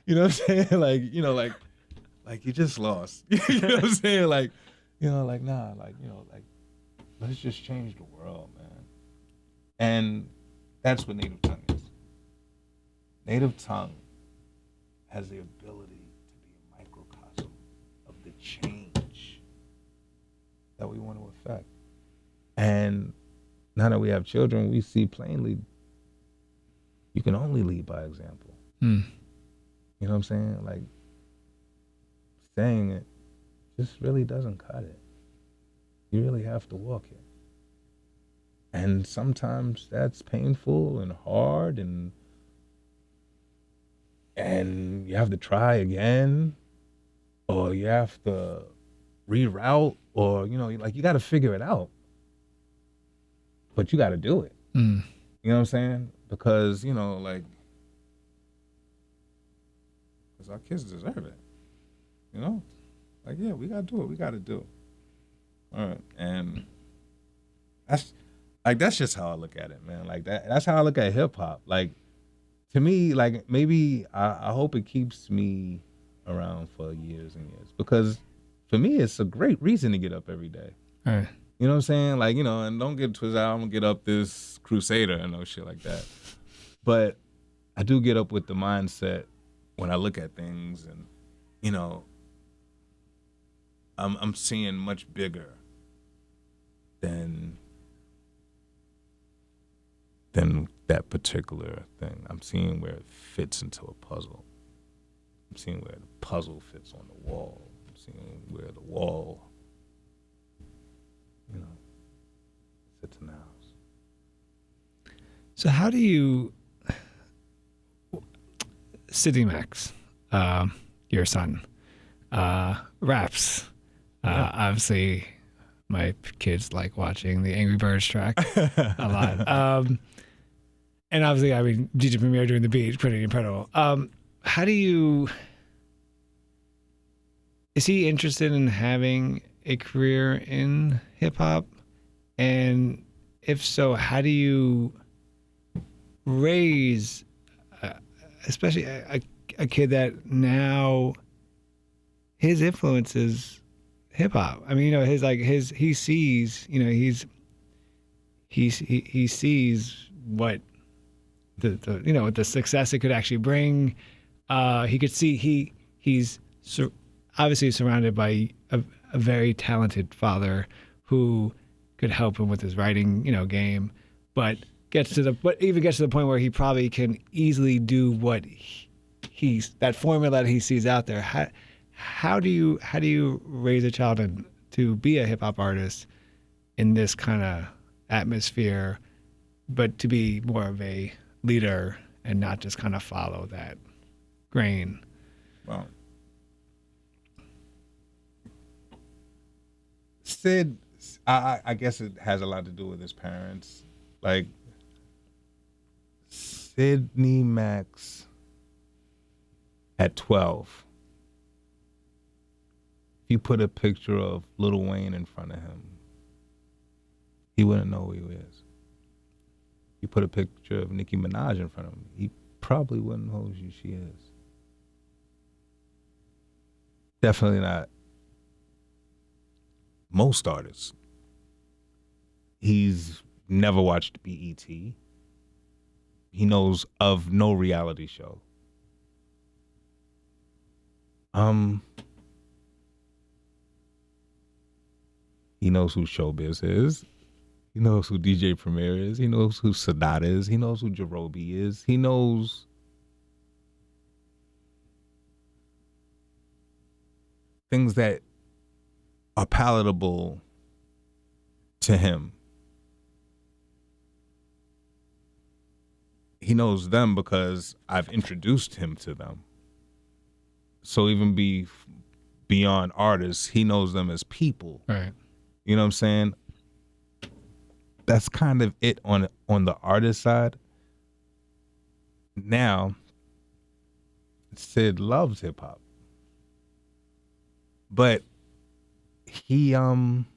Speaker 2: You know what I'm saying? Like you just lost. You know what I'm saying? Like, nah, let's just change the world, man. And that's what Native Tongue is. Native Tongue has the ability to be a microcosm of the change that we want to affect. And now that we have children, we see plainly you can only lead by example. You know what I'm saying? Like, saying it just really doesn't cut it. You really have to walk it. And sometimes that's painful and hard, and you have to try again, or you have to reroute, or, you got to figure it out. But you got to do it. You know what I'm saying? Because, because our kids deserve it. Like, yeah, we got to do what we got to do. All right. And that's just how I look at it, man. Like, that's how I look at hip hop. Like, to me, like, maybe I hope it keeps me around for years and years, because for me, it's a great reason to get up every day.
Speaker 1: All right.
Speaker 2: You know what I'm saying? Like, and don't get twisted out, I'm going to get up this crusader and no shit like that. But I do get up with the mindset when I look at things, and, I'm seeing much bigger than that particular thing. I'm seeing where it fits into a puzzle. I'm seeing where the puzzle fits on the wall. I'm seeing where the wall, sits in the house.
Speaker 1: So how do you, City Max, your son, raps. Obviously, my kids like watching the Angry Birds track a lot. And obviously, I mean, DJ Premier doing the beat, pretty incredible. How do you, is he interested in having a career in hip hop? And if so, how do you raise, especially a kid that now his influence is hip hop? I mean, he sees, he sees what the success it could actually bring. He could see he's obviously surrounded by a very talented father who could help him with his writing, game, but gets to the point where he probably can easily do what he's that formula that he sees out there. How do you raise a child to be a hip hop artist in this kind of atmosphere, but to be more of a leader and not just kind of follow that grain?
Speaker 2: Well, Sid, I guess it has a lot to do with his parents. Like, Sidney Max at 12. If you put a picture of Lil Wayne in front of him, he wouldn't know who he is. If you put a picture of Nicki Minaj in front of him, he probably wouldn't know who she is. Definitely not most artists. He's never watched BET. He knows of no reality show. He knows who Showbiz is. He knows who DJ Premier is. He knows who Sadat is. He knows who Jarobi is. He knows things that are palatable to him. He knows them because I've introduced him to them. So even beyond artists, he knows them as people.
Speaker 1: Right.
Speaker 2: You know what I'm saying? That's kind of it on the artist side. Now, Sid loves hip hop, but he only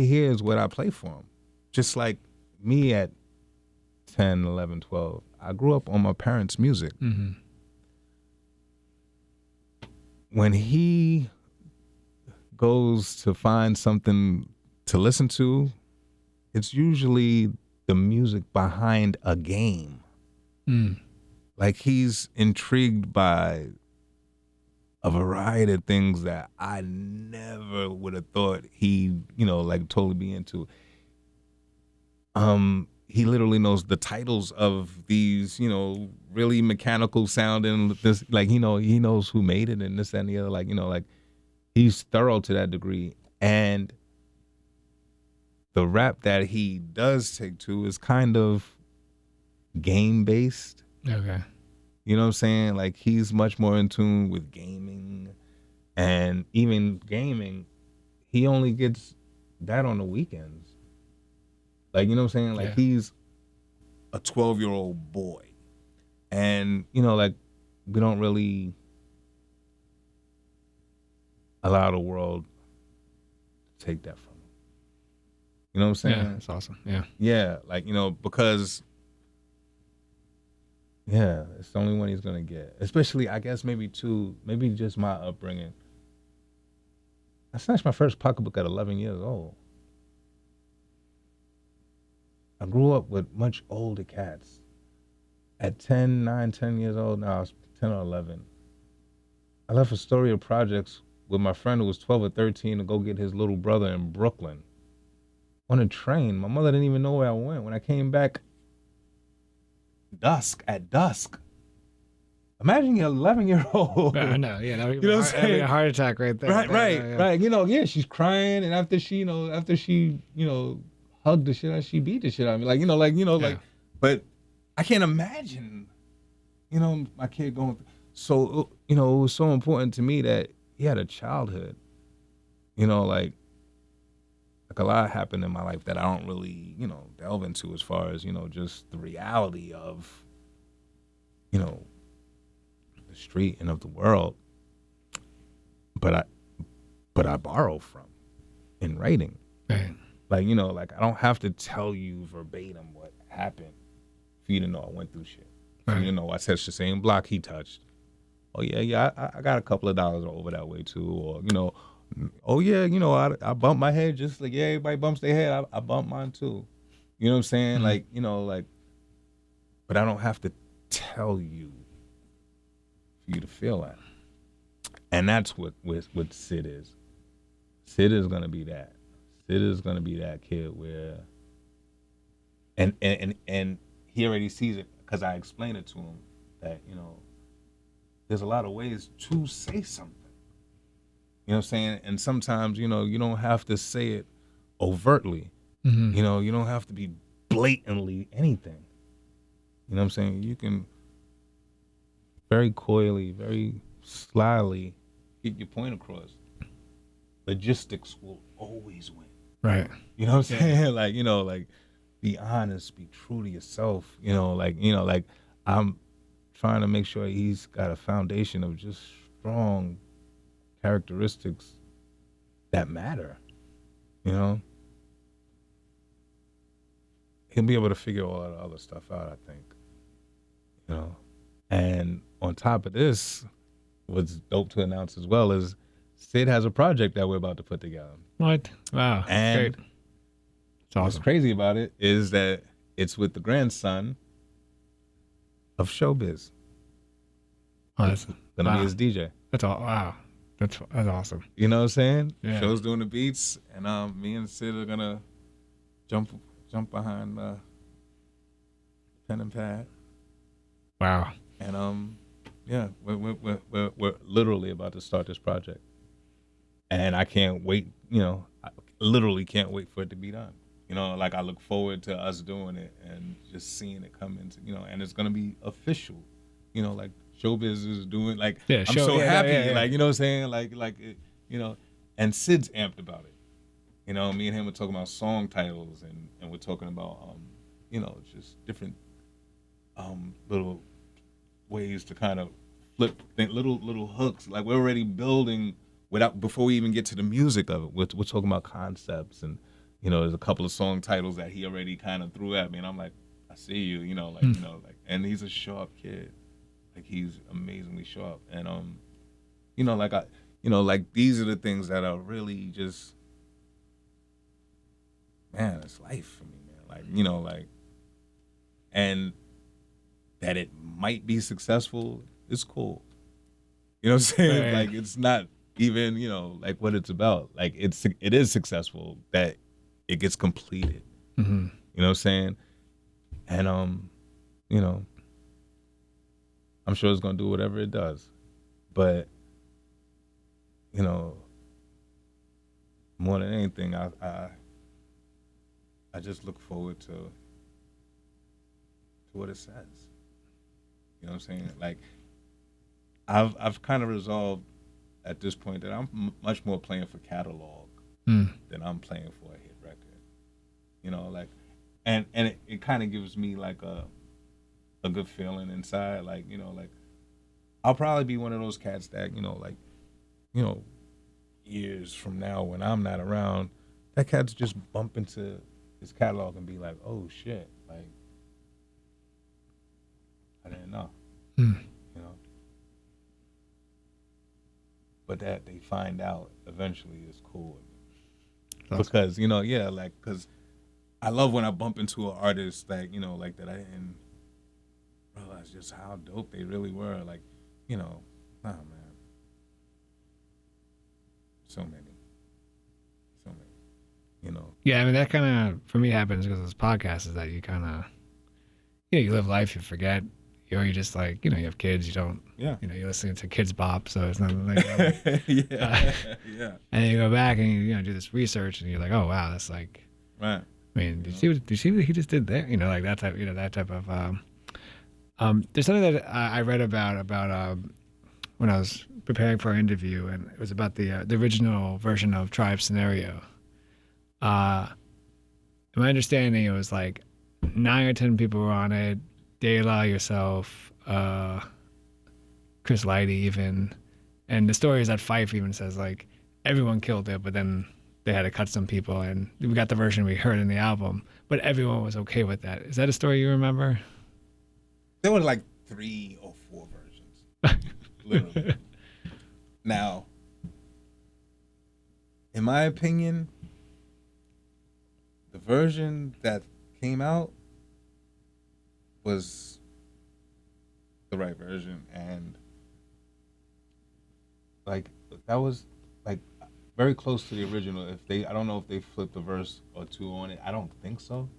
Speaker 2: hears what I play for him. Just like me at 10, 11, 12. I grew up on my parents' music.
Speaker 1: Mm-hmm.
Speaker 2: When he goes to find something to listen to, it's usually the music behind a game. Like he's intrigued by a variety of things that I never would have thought he, like totally be into. He literally knows the titles of these, really mechanical sounding this, like, he knows who made it and this, that, and the other, like, he's thorough to that degree. And the rap that he does take to is kind of game based.
Speaker 1: Okay.
Speaker 2: You know what I'm saying? Like he's much more in tune with gaming, and even gaming, he only gets that on the weekends. Like, you know what I'm saying? Like he's a 12-year-old boy, and like we don't really allow the world to take that from him. You know what I'm saying?
Speaker 1: Yeah, that's awesome. Yeah.
Speaker 2: Yeah, like, because it's the only one he's gonna get. Especially, I guess maybe just my upbringing. I snatched my first pocketbook at 11 years old. I grew up with much older cats. At 10 years old, now I was 10 or 11. I left Astoria Projects with my friend who was 12 or 13 to go get his little brother in Brooklyn. On a train. My mother didn't even know where I went. When I came back, at dusk. Imagine you're 11-year-old.
Speaker 1: I know, yeah. That would
Speaker 2: You know what I'm
Speaker 1: having
Speaker 2: saying?
Speaker 1: a heart attack right there.
Speaker 2: Right. She's crying, and after she hugged the shit out, she beat the shit out of me. But I can't imagine, my kid going through. So, it was so important to me that he had a childhood. Like a lot happened in my life that I don't really, delve into as far as, just the reality of, the street and of the world. But I borrow from in writing.
Speaker 1: Right.
Speaker 2: Like, I don't have to tell you verbatim what happened for you to know I went through shit. For you to know I touched the same block he touched. Oh yeah, I got a couple of dollars over that way too. Or, oh yeah, I bumped my head just like everybody bumps their head. I bumped mine too. You know what I'm saying? Mm-hmm. But I don't have to tell you for you to feel that. And that's what Sid is. Sid is gonna be that. Sid is gonna be that kid where, and he already sees it because I explained it to him that there's a lot of ways to say something. You know what I'm saying? And sometimes, you don't have to say it overtly. Mm-hmm. You don't have to be blatantly anything. You know what I'm saying? You can very coyly, very slyly get your point across. Logistics will always win.
Speaker 1: Right.
Speaker 2: You know what I'm saying? be honest, be true to yourself. Like I'm trying to make sure he's got a foundation of just strong characteristics that matter. You know, he'll be able to figure all that other stuff out, I think. You know, and on top of this, what's dope to announce as well is Sid has a project that we're about to put together.
Speaker 1: What? Wow.
Speaker 2: And
Speaker 1: great. It's awesome.
Speaker 2: what's crazy about it is that it's with the grandson of Showbiz.
Speaker 1: Oh, that's
Speaker 2: Gonna
Speaker 1: wow.
Speaker 2: be his DJ.
Speaker 1: That's all. Wow. That's awesome.
Speaker 2: You know what I'm saying?
Speaker 1: Yeah.
Speaker 2: Show's doing the beats, and me and Sid are gonna jump behind pen and pad.
Speaker 1: Wow.
Speaker 2: And yeah, we're literally about to start this project, and I can't wait. You know, I literally can't wait for it to be done. You know, like I look forward to us doing it and just seeing it come into, you know, and it's gonna be official. You know, like Showbiz is doing, like,
Speaker 1: Yeah,
Speaker 2: I'm so happy,
Speaker 1: yeah.
Speaker 2: like, you know what I'm saying, like, you know, and Sid's amped about it. You know, me and him were talking about song titles, and we're talking about, you know, just different little ways to kind of flip little hooks. Like we're already building before we even get to the music of it. We're talking about concepts, and you know, there's a couple of song titles that he already kind of threw at me, and I'm like, I see you, you know, like you know, like, and he's a sharp kid, like he's amazingly sharp, and you know, like like these are the things that are really just, man, it's life for me, man. Like, you know, like, and that it might be successful is cool. You know what I'm saying?
Speaker 1: Right.
Speaker 2: Like, it's not even, you know, like what it's about. Like, it is successful that it gets completed.
Speaker 1: Mm-hmm.
Speaker 2: You know what I'm saying? And you know, I'm sure it's gonna do whatever it does, but you know, more than anything, I just look forward to what it says. You know what I'm saying? Like, I've kind of resolved at this point that I'm much more playing for catalog than I'm playing for a hit record. You know, like, and it kind of gives me like a good feeling inside. Like, you know, like I'll probably be one of those cats that, you know, like, you know, years from now when I'm not around, that cat's just bump into his catalog and be like, oh shit, like, I didn't know. You know, but that they find out eventually is cool with me. Because, you know, yeah, like, because I love when I bump into an artist, like, you know, like that I didn't realize just how dope they really were. Like, you know, oh man, so many, you know.
Speaker 1: Yeah, I mean that kind of for me happens because this podcast is that you kind of, you know, you live life, you forget, or you just like, you know, you have kids, you don't,
Speaker 2: Yeah.
Speaker 1: you know, you're listening to Kids Bop, so it's not like,
Speaker 2: yeah.
Speaker 1: and then you go back and you know do this research and you're like, oh wow, that's like,
Speaker 2: Right.
Speaker 1: I mean, did you see what he just did there? You know, like that type, you know, that type of. There's something that I read about when I was preparing for our interview, and it was about the original version of Tribe Scenario. In my understanding, it was like 9 or 10 people were on it. De La, yourself, Chris Lighty even, and the story is that Phife even says like everyone killed it, but then they had to cut some people, and we got the version we heard in the album, but everyone was okay with that. Is that a story you remember?
Speaker 2: There were like 3 or 4 versions, literally. Now, in my opinion, the version that came out was the right version, and like that was like very close to the original. I don't know if they flipped a verse or 2 on it. I don't think so.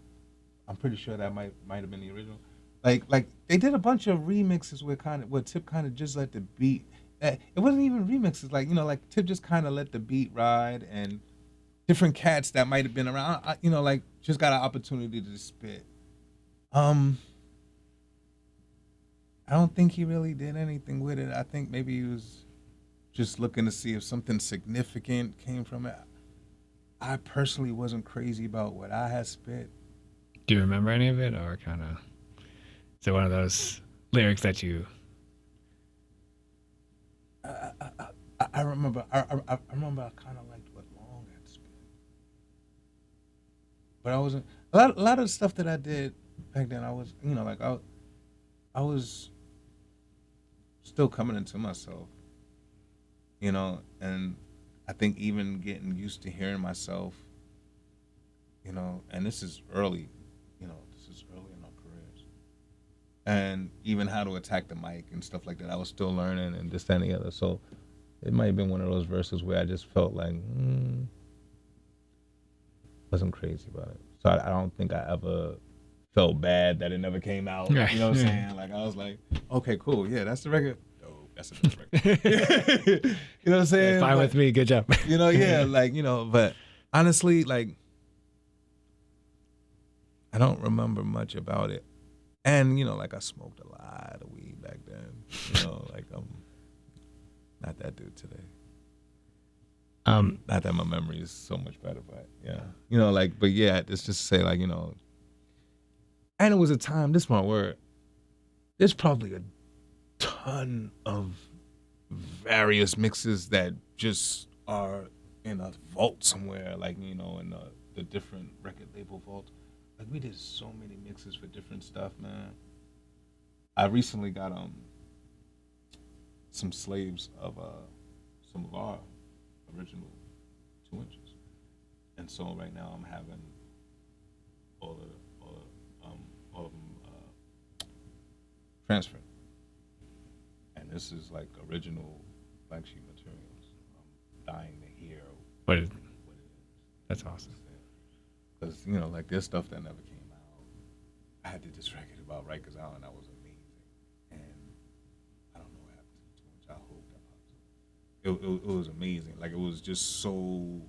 Speaker 2: I'm pretty sure that might have been the original. Like they did a bunch of remixes where Tip kind of just let the beat. It wasn't even remixes. Like, you know, like Tip just kind of let the beat ride, and different cats that might have been around, you know, like just got an opportunity to spit. I don't think he really did anything with it. I think maybe he was just looking to see if something significant came from it. I personally wasn't crazy about what I had spit.
Speaker 1: Do you remember any of it, or kind of? Is it one of those lyrics that you?
Speaker 2: I remember. I remember. I kind of liked what Long had spit, but I wasn't. A lot of the stuff that I did back then, I was, like I was still coming into myself, and I think even getting used to hearing myself, and this is early, this is early in our careers, and even how to attack the mic and stuff like that. I was still learning and this, that, and the other. So it might have been one of those verses where I just felt like, wasn't crazy about it. So I don't think I ever felt bad that it never came out.
Speaker 1: Right.
Speaker 2: You know what I'm saying? Like, I was like, okay, cool. Yeah, that's the record. Oh, that's a good record. You know what I'm saying?
Speaker 1: Fine with me. Good job.
Speaker 2: Yeah, but honestly, like, I don't remember much about it. And, like, I smoked a lot of weed back then. Like, I'm not that dude today. Not that my memory is so much better, but yeah. But yeah, it's just to say, like, and it was a time, this is my word, there's probably a ton of various mixes that just are in a vault somewhere, like, in the different record label vault. Like, we did so many mixes for different stuff, man. I recently got some slaves of some of our original 2 inches, and so right now I'm having all of them transferred, and this is like original black sheep materials. I'm dying to hear
Speaker 1: what it is.
Speaker 2: That's
Speaker 1: awesome.
Speaker 2: Because like there's stuff that never came out. I had did this record about Rikers Island. That was amazing, and I don't know what happened to the 2 inch. I hope that pops up. It was amazing. Like, it was just so.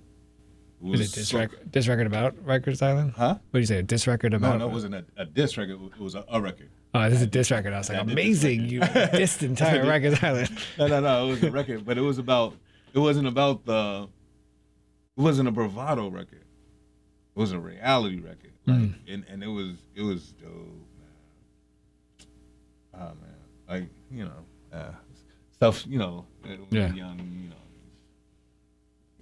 Speaker 1: Is it diss record about Rikers Island?
Speaker 2: Huh?
Speaker 1: What do you say? A diss record about?
Speaker 2: No, it wasn't a diss record. It was a record.
Speaker 1: Oh, this is a diss record. I was like, amazing! You dissed the entire Rikers Island.
Speaker 2: No. It was a record, but it was about. It wasn't about the. It wasn't a bravado record. It was a reality record, like, and it was dope, man. Oh man, like stuff. When you're young,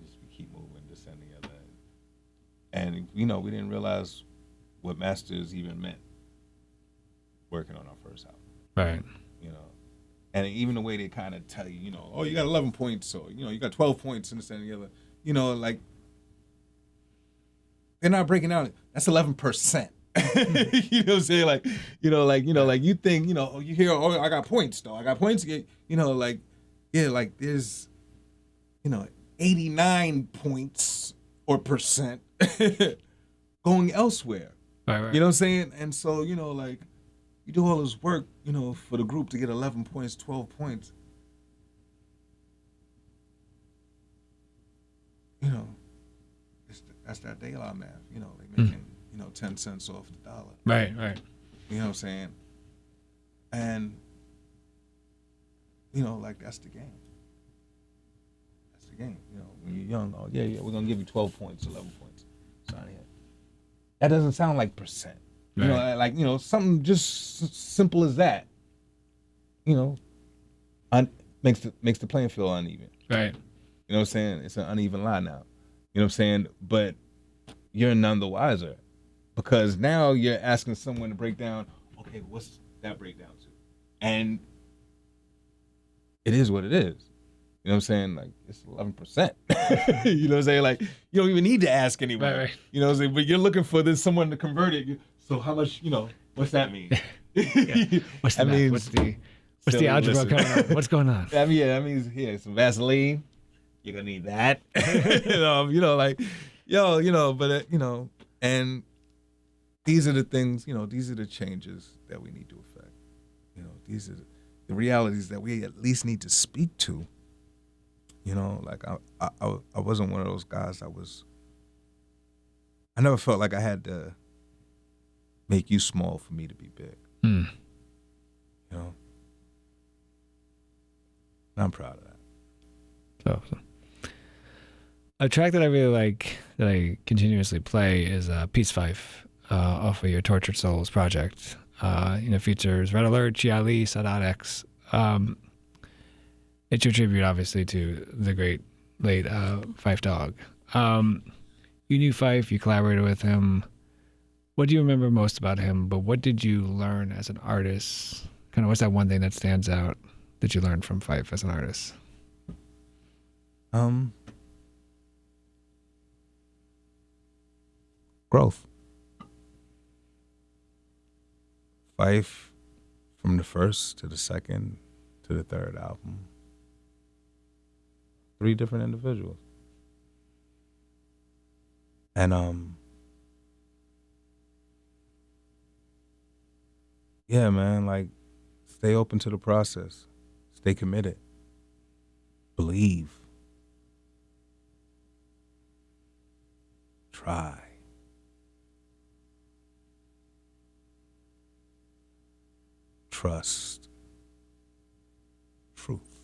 Speaker 2: just keep moving, this and the other, and we didn't realize what masters even meant working on our first album,
Speaker 1: right?
Speaker 2: And even the way they kind of tell you, oh, you got 11 points, or you got 12 points, and this and the other, like. They're not breaking out. That's 11%. You know what I'm saying? Like, like you think, you hear, oh, I got points though. I got points. Like there's, 89 points or percent going elsewhere.
Speaker 1: Right.
Speaker 2: You know what I'm saying? And so, like, you do all this work, for the group to get 11 points, 12 points. That's that De La math, they making, 10 cents off the dollar.
Speaker 1: Right.
Speaker 2: You know what I'm saying? And, like, that's the game. That's the game. When you're young, oh, yeah, we're going to give you 12 points, 11 points. Sign here. That doesn't sound like percent.
Speaker 1: Right.
Speaker 2: Like, something just simple as that, makes the playing field uneven.
Speaker 1: Right.
Speaker 2: You know what I'm saying? It's an uneven line now. You know what I'm saying? But you're none the wiser, because now you're asking someone to break down, okay, what's that breakdown to? And it is what it is. You know what I'm saying? Like, it's 11%. You know what I'm saying? Like, you don't even need to ask anyone.
Speaker 1: Right.
Speaker 2: You know what I'm saying? But you're looking for someone to convert it. So how much, what's that mean?
Speaker 1: Yeah. What's the math? What's the algebra going on? What's going on?
Speaker 2: That means some Vaseline. You're gonna need that. And these are the things, these are the changes that we need to affect. These are the realities that we at least need to speak to. Like, I wasn't one of those guys I never felt like I had to make you small for me to be big. And I'm proud of that.
Speaker 1: So. A track that I really like, that I continuously play, is Peace Phife. off of your Tortured Souls project. Features Red Alert, Chi Ali, Sadat X. It's your tribute, obviously, to the great late Phife Dawg. You knew Phife, you collaborated with him. What do you remember most about him? But what did you learn as an artist? Kind of what's that one thing that stands out that you learned from Phife as an artist?
Speaker 2: Growth. Phife, from the first to the second to the third album, 3 different individuals. And yeah, man, like, stay open to the process, stay committed, believe, try. Trust, truth.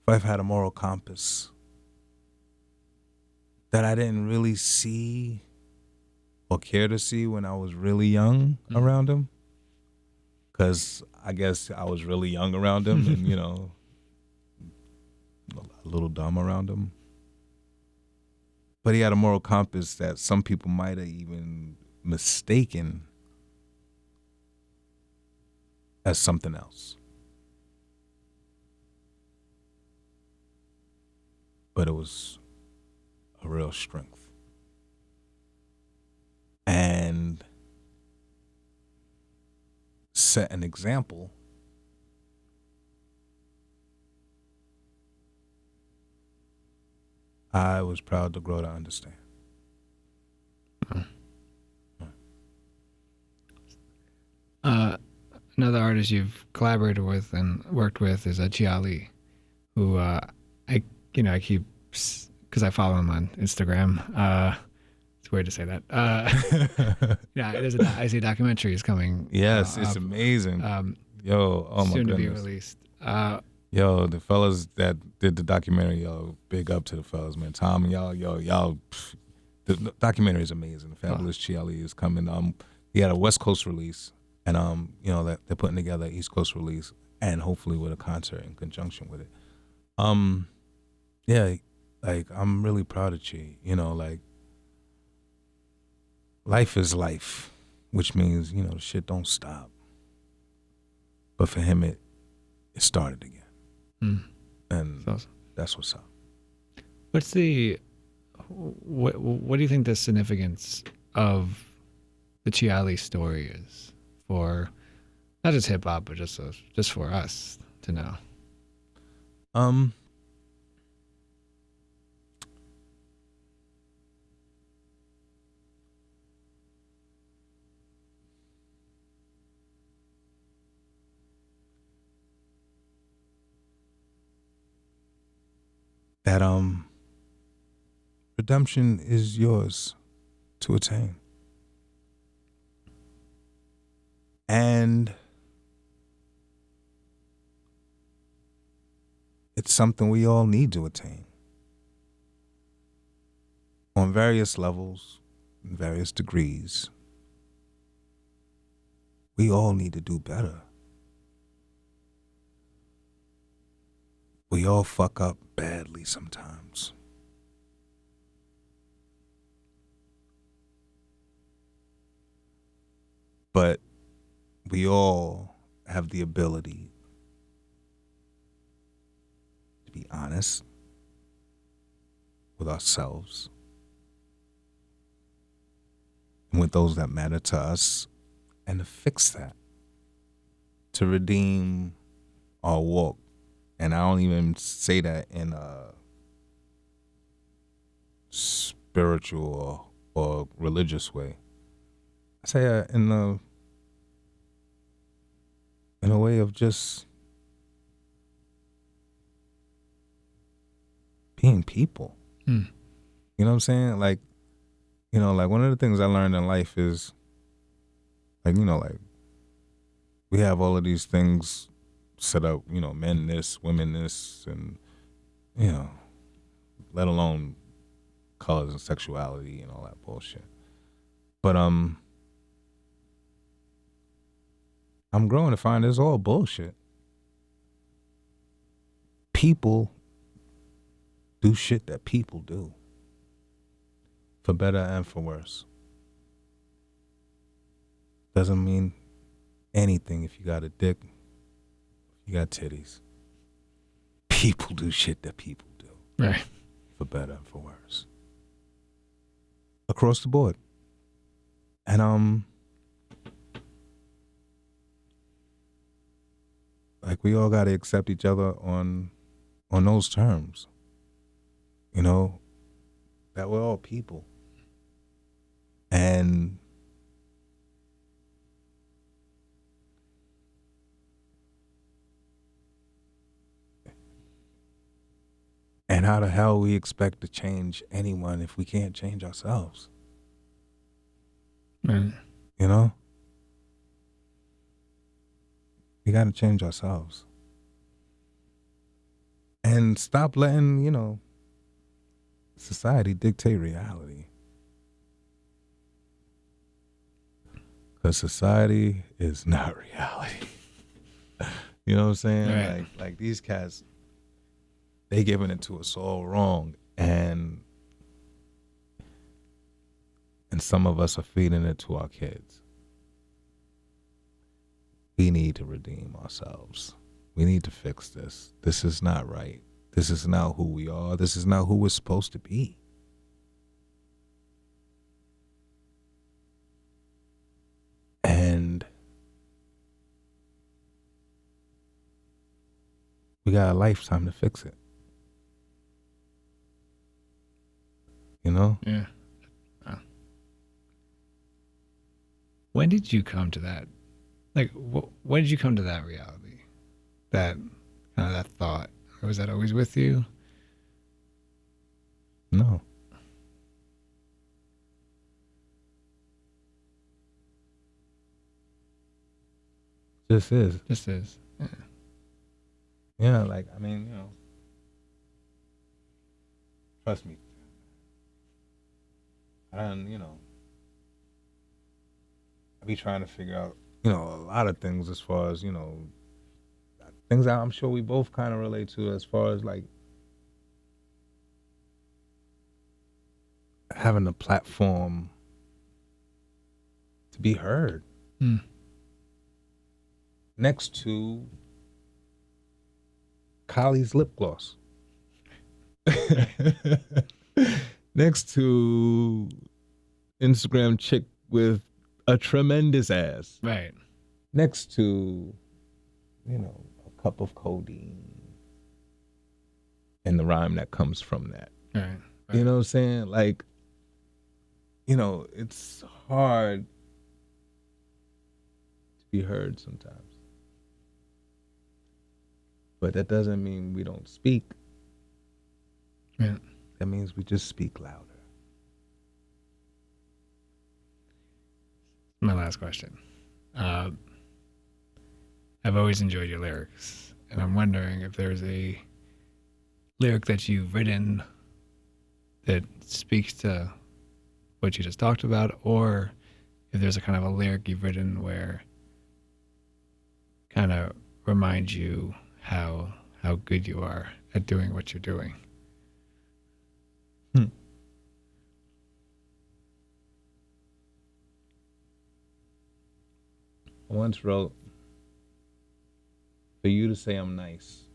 Speaker 2: Phife had a moral compass that I didn't really see or care to see when I was really young around him. Because I guess I was really young around him and, a little dumb around him. But he had a moral compass that some people might have even mistaken as something else. But it was a real strength. And set an example I was proud to grow to understand.
Speaker 1: Another artist you've collaborated with and worked with is Chi Ali, who I keep, because I follow him on Instagram. It's weird to say that. Yeah, I see a documentary is coming.
Speaker 2: Yes, it's amazing. Yo, oh my goodness.
Speaker 1: Soon to be released.
Speaker 2: Yo, the fellas that did the documentary, yo, big up to the fellas, man. Tom and y'all, the documentary is amazing. Fabulous Chi Ali is coming. He had a West Coast release, and that they're putting together an East Coast release, and hopefully with a concert in conjunction with it. Yeah, like, I'm really proud of Chi. Like, life is life, which means the shit don't stop. But for him, it started again. And awesome. That's what's up.
Speaker 1: What's what do you think the significance of the Chi Ali story is for not just hip hop, but just for us to know?
Speaker 2: That redemption is yours to attain. And it's something we all need to attain. On various levels, in various degrees. We all need to do better. We all fuck up badly sometimes. But we all have the ability to be honest with ourselves and with those that matter to us, and to fix that, to redeem our walk. And I don't even say that in a spiritual or religious way. I say that in a way of just being people. You know what I'm saying? Like, like, one of the things I learned in life is, like, like, we have all of these things set up, men this, women this, and, let alone colors and sexuality and all that bullshit. But I'm growing to find it's all bullshit. People do shit that people do, for better and for worse. Doesn't mean anything if you got a dick, if you got titties. People do shit that people do,
Speaker 1: Right.
Speaker 2: for better and for worse. Across the board. And like we all got to accept each other on those terms. You know, that we're all people. And how the hell we expect to change anyone if we can't change ourselves?
Speaker 1: Right.
Speaker 2: You know? We got to change ourselves. And stop letting, you know, society dictate reality. Because society is not reality. You know what I'm saying?
Speaker 1: Right.
Speaker 2: Like these cats, they giving it to us all wrong. And some of us are feeding it to our kids. We need to redeem ourselves. We need to fix this. This is not right. This is not who we are. This is not who we're supposed to be. And we got a lifetime to fix it. You know?
Speaker 1: Yeah. Wow. When did you come to that? Like, when did you come to that reality? That kind of that thought? Or was that always with you?
Speaker 2: No. This is.
Speaker 1: Just is. Yeah.
Speaker 2: Yeah, like, I mean, you know, trust me. And, you know, I be trying to figure out, you know, a lot of things as far as, you know, things that I'm sure we both kind of relate to as far as like having a platform to be heard.
Speaker 1: Mm.
Speaker 2: Next to Kylie's lip gloss. Next to Instagram chick with a tremendous ass.
Speaker 1: Right.
Speaker 2: Next to, you know, a cup of codeine and the rhyme that comes from that.
Speaker 1: Right.
Speaker 2: You know what I'm saying? Like, you know, it's hard to be heard sometimes. But that doesn't mean we don't speak.
Speaker 1: Yeah.
Speaker 2: That means we just speak louder.
Speaker 1: My last question. I've always enjoyed your lyrics, and I'm wondering if there's a lyric that you've written that speaks to what you just talked about, or if there's a kind of a lyric you've written where kind of reminds you how good you are at doing what you're doing.
Speaker 2: I once wrote, for you to say I'm nice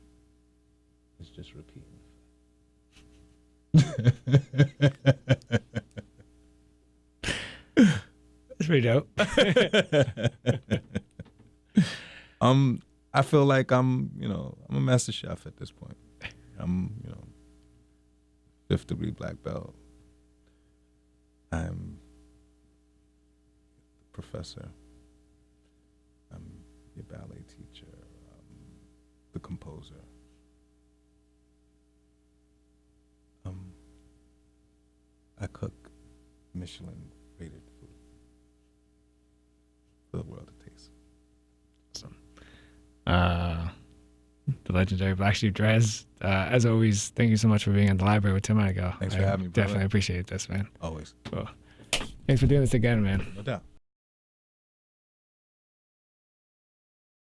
Speaker 2: is just repeating.
Speaker 1: That's pretty dope.
Speaker 2: I feel like I'm a master chef at this point. I'm, 5th degree black belt. I'm a professor. I'm your ballet teacher. The composer. I cook Michelin rated food for the world to taste.
Speaker 1: Awesome. the legendary Black Sheep Dres. As always, thank you so much for being in the library with Tim Einenkel.
Speaker 2: Thanks for having me, brother.
Speaker 1: Definitely appreciate this, man.
Speaker 2: Always.
Speaker 1: Cool. Thanks for doing this again, man.
Speaker 2: No doubt.